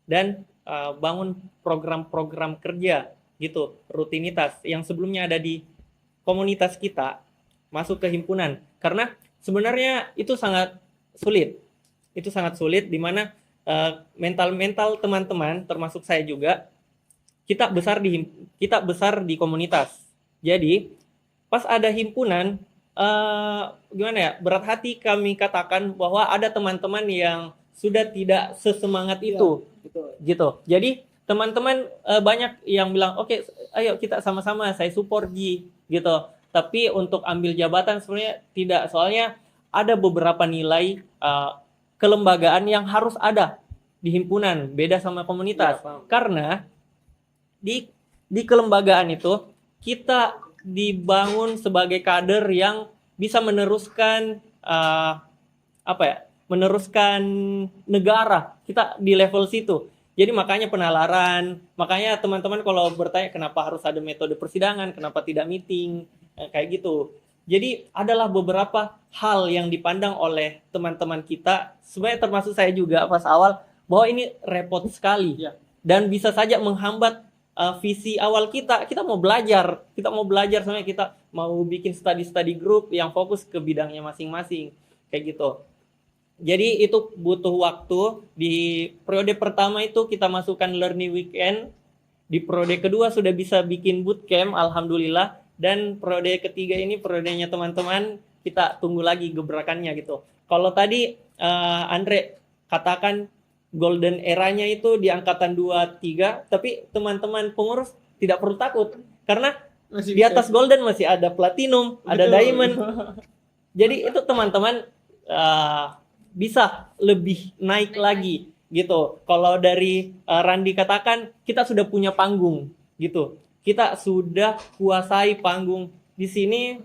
dan bangun program-program kerja gitu, rutinitas yang sebelumnya ada di komunitas kita masuk ke himpunan. Karena sebenarnya itu sangat sulit di mana mental teman-teman termasuk saya juga, kita besar di komunitas. Jadi pas ada himpunan, gimana ya, berat hati kami katakan bahwa ada teman-teman yang sudah tidak sesemangat itu, gitu. Jadi teman-teman banyak yang bilang, oke, ayo kita sama-sama, saya support gitu. Tapi untuk ambil jabatan sebenarnya tidak, soalnya ada beberapa nilai kelembagaan yang harus ada di himpunan, beda sama komunitas. Karena di kelembagaan itu kita dibangun sebagai kader yang bisa meneruskan meneruskan negara kita di level situ. Jadi makanya penalaran, makanya teman-teman kalau bertanya kenapa harus ada metode persidangan, kenapa tidak meeting, kayak gitu. Jadi adalah beberapa hal yang dipandang oleh teman-teman kita, sebenarnya termasuk saya juga pas awal, bahwa ini repot sekali dan bisa saja menghambat visi awal kita mau belajar, sampai kita mau bikin study group yang fokus ke bidangnya masing-masing kayak gitu. Jadi itu butuh waktu. Di periode pertama itu kita masukkan learning weekend, di periode kedua sudah bisa bikin bootcamp alhamdulillah, dan periode ketiga ini periodenya teman-teman, kita tunggu lagi gebrakannya gitu. Kalau tadi Andre katakan golden eranya itu di angkatan 2-3, tapi teman-teman pengurus tidak perlu takut karena Masih di atas bisa. golden masih ada platinum, ada Betul. diamond. Jadi itu teman-teman bisa lebih naik lagi gitu. Kalau dari Randi katakan kita sudah punya panggung gitu. Kita sudah kuasai panggung di sini,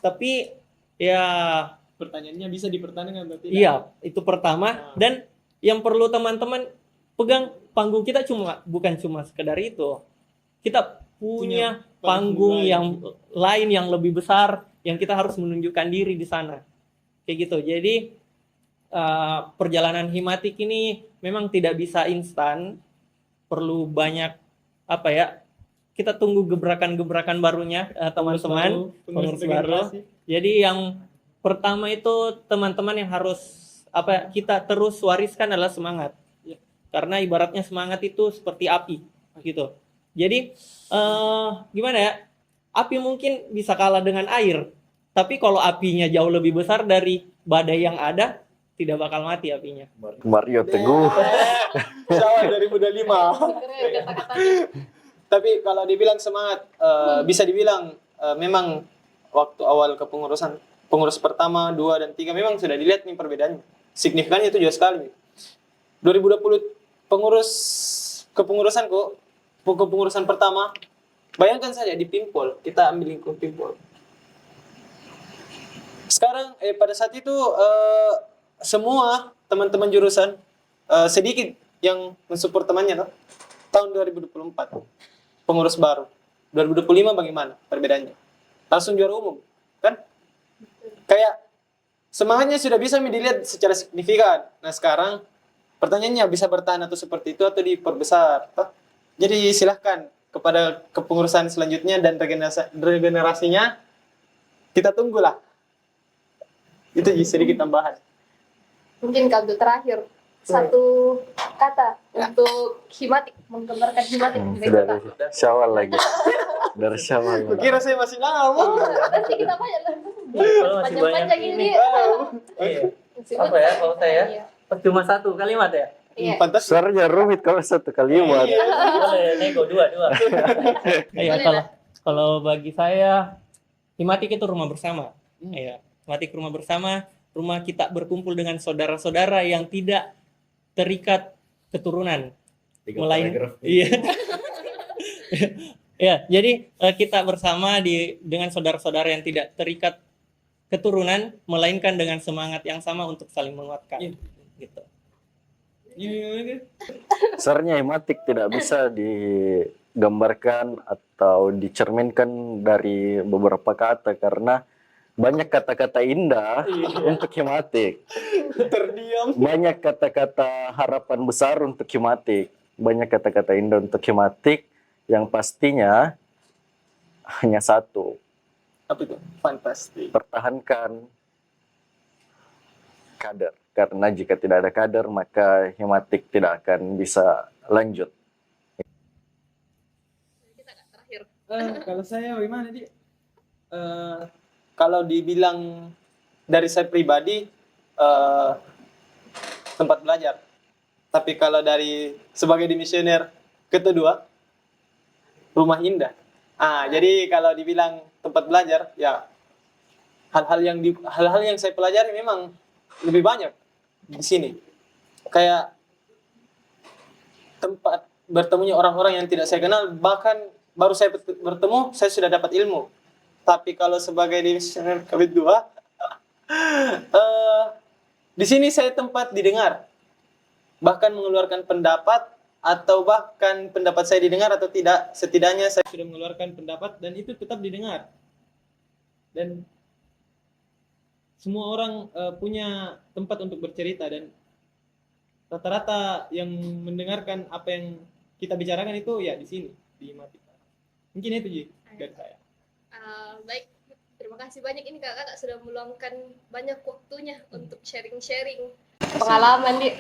tapi ya Pertanyaannya bisa dipertahankan atau tidak? iya, itu pertama. Dan yang perlu teman-teman pegang, panggung kita bukan cuma sekedar itu. Kita punya panggung yang lain yang lebih besar, yang kita harus menunjukkan diri di sana. Kayak gitu. Jadi perjalanan Himatik ini memang tidak bisa instan, perlu banyak kita tunggu gebrakan-gebrakan barunya teman-teman, pengurus baru. Jadi yang pertama itu teman-teman yang harus kita terus wariskan adalah semangat. Karena ibaratnya semangat itu seperti api gitu. Jadi gimana ya? Api mungkin bisa kalah dengan air, tapi kalau apinya jauh lebih besar dari badai yang ada, tidak bakal mati apinya. Mario Teguh. Syawal 2025. Keren kata-katanya. Tapi kalau dibilang semangat, bisa dibilang memang waktu awal kepengurusan, pengurus pertama, 2 dan 3 memang sudah dilihat nih perbedaannya. Signifikannya itu jauh sekali. 2020 kepengurusan pertama, bayangkan saja di Pimpol, kita ambil lingkup Pimpol. Sekarang pada saat itu semua teman-teman jurusan sedikit yang mensupport temannya toh. Tahun 2024 pengurus baru. 2025 bagaimana perbedaannya? Langsung juara umum, kan? Kayak semangatnya sudah bisa dilihat secara signifikan. Nah sekarang pertanyaannya bisa bertahan atau seperti itu atau diperbesar? Toh? Jadi silahkan kepada kepengurusan selanjutnya dan regenerasinya kita tunggulah. Itu sedikit tambahan. Mungkin Kak terakhir satu kata untuk Himatik, menggambarkan Himatik dari kota. Dari Syawal lagi. Dari Syawal. lagi. Kira saya masih lama. Nanti kita banyak lah. Kalau masih Panjang-panjang banyak ini. Iya. Apa ya kalau saya? Iya. Cuma satu kalimat ya. Iya. Pantas. Besarnya rumit kalau satu kalimat. Boleh nego dua. Iya, Boleh kalau bagi saya Himatik itu rumah bersama. Iya, Himatik rumah bersama, rumah kita berkumpul dengan saudara-saudara yang tidak terikat keturunan. Iya. Ya, jadi kita bersama dengan saudara-saudara yang tidak terikat keturunan, melainkan dengan semangat yang sama untuk saling menguatkan. Gitu. Besarnya Himatik tidak bisa digambarkan atau dicerminkan dari beberapa kata karena banyak kata-kata indah untuk Himatik. Terdiam. Banyak kata-kata harapan besar untuk Himatik. Banyak kata-kata indah untuk Himatik yang pastinya hanya satu. Apa itu? Fantastik. Pertahankan kader. Karena jika tidak ada kader, maka Himatik tidak akan bisa lanjut. Terakhir. Kalau saya bagaimana dia? Kalau dibilang dari saya pribadi tempat belajar. Tapi kalau dari sebagai dimisioner kedua, rumah indah. Jadi kalau dibilang tempat belajar, ya hal-hal yang saya pelajari memang lebih banyak di sini. Kayak tempat bertemunya orang-orang yang tidak saya kenal, bahkan baru saya bertemu, saya sudah dapat ilmu. Tapi kalau sebagai dimisioner Kabit 2, di sini saya tempat didengar. Bahkan mengeluarkan pendapat, atau bahkan pendapat saya didengar atau tidak, setidaknya saya sudah mengeluarkan pendapat dan itu tetap didengar. Dan semua orang punya tempat untuk bercerita dan rata-rata yang mendengarkan apa yang kita bicarakan itu ya di sini. di Himatik. Mungkin itu Ji dari saya. Baik, terima kasih banyak ini kakak sudah meluangkan banyak waktunya untuk sharing-sharing pengalaman nih.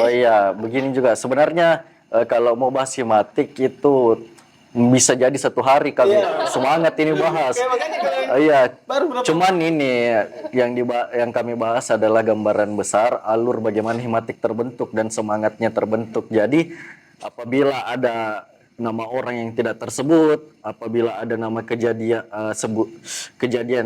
Oh iya, begini juga. Sebenarnya kalau mau bahas himatik itu bisa jadi satu hari kami semangat ini bahas. Kayak makanya kalau Iya, baru berapa cuman ini yang kami bahas adalah gambaran besar alur bagaimana himatik terbentuk dan semangatnya terbentuk. Jadi apabila ada nama orang yang tidak tersebut, apabila ada nama kejadian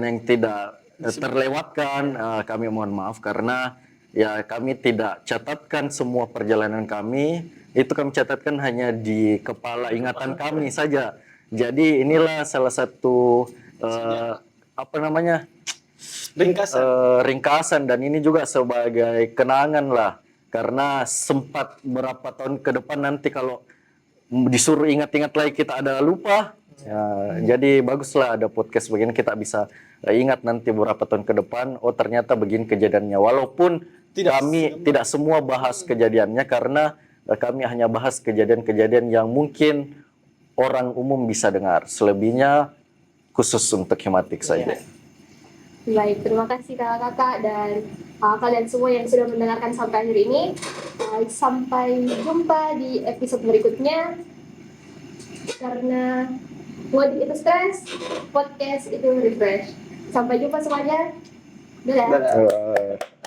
yang tidak terlewatkan, kami mohon maaf karena ya kami tidak catatkan semua perjalanan kami, itu kami catatkan hanya di kepala ingatan kami saja. Jadi inilah salah satu apa namanya ringkasan? ringkasan dan ini juga sebagai kenangan lah karena sempat berapa tahun ke depan nanti kalau disuruh ingat-ingat lagi kita ada lupa. Ya, jadi baguslah ada podcast begini kita bisa ingat nanti beberapa tahun ke depan. Oh ternyata begini kejadiannya. Walaupun kami tidak semua bahas kejadiannya karena kami hanya bahas kejadian-kejadian yang mungkin orang umum bisa dengar. Selebihnya khusus untuk himatik saja. Baik, terima kasih kakak-kakak dan kalian semua yang sudah mendengarkan sampai akhir ini. Sampai jumpa di episode berikutnya. Karena mudik itu stres, podcast itu refresh. Sampai jumpa semuanya. Dadah. Dadah.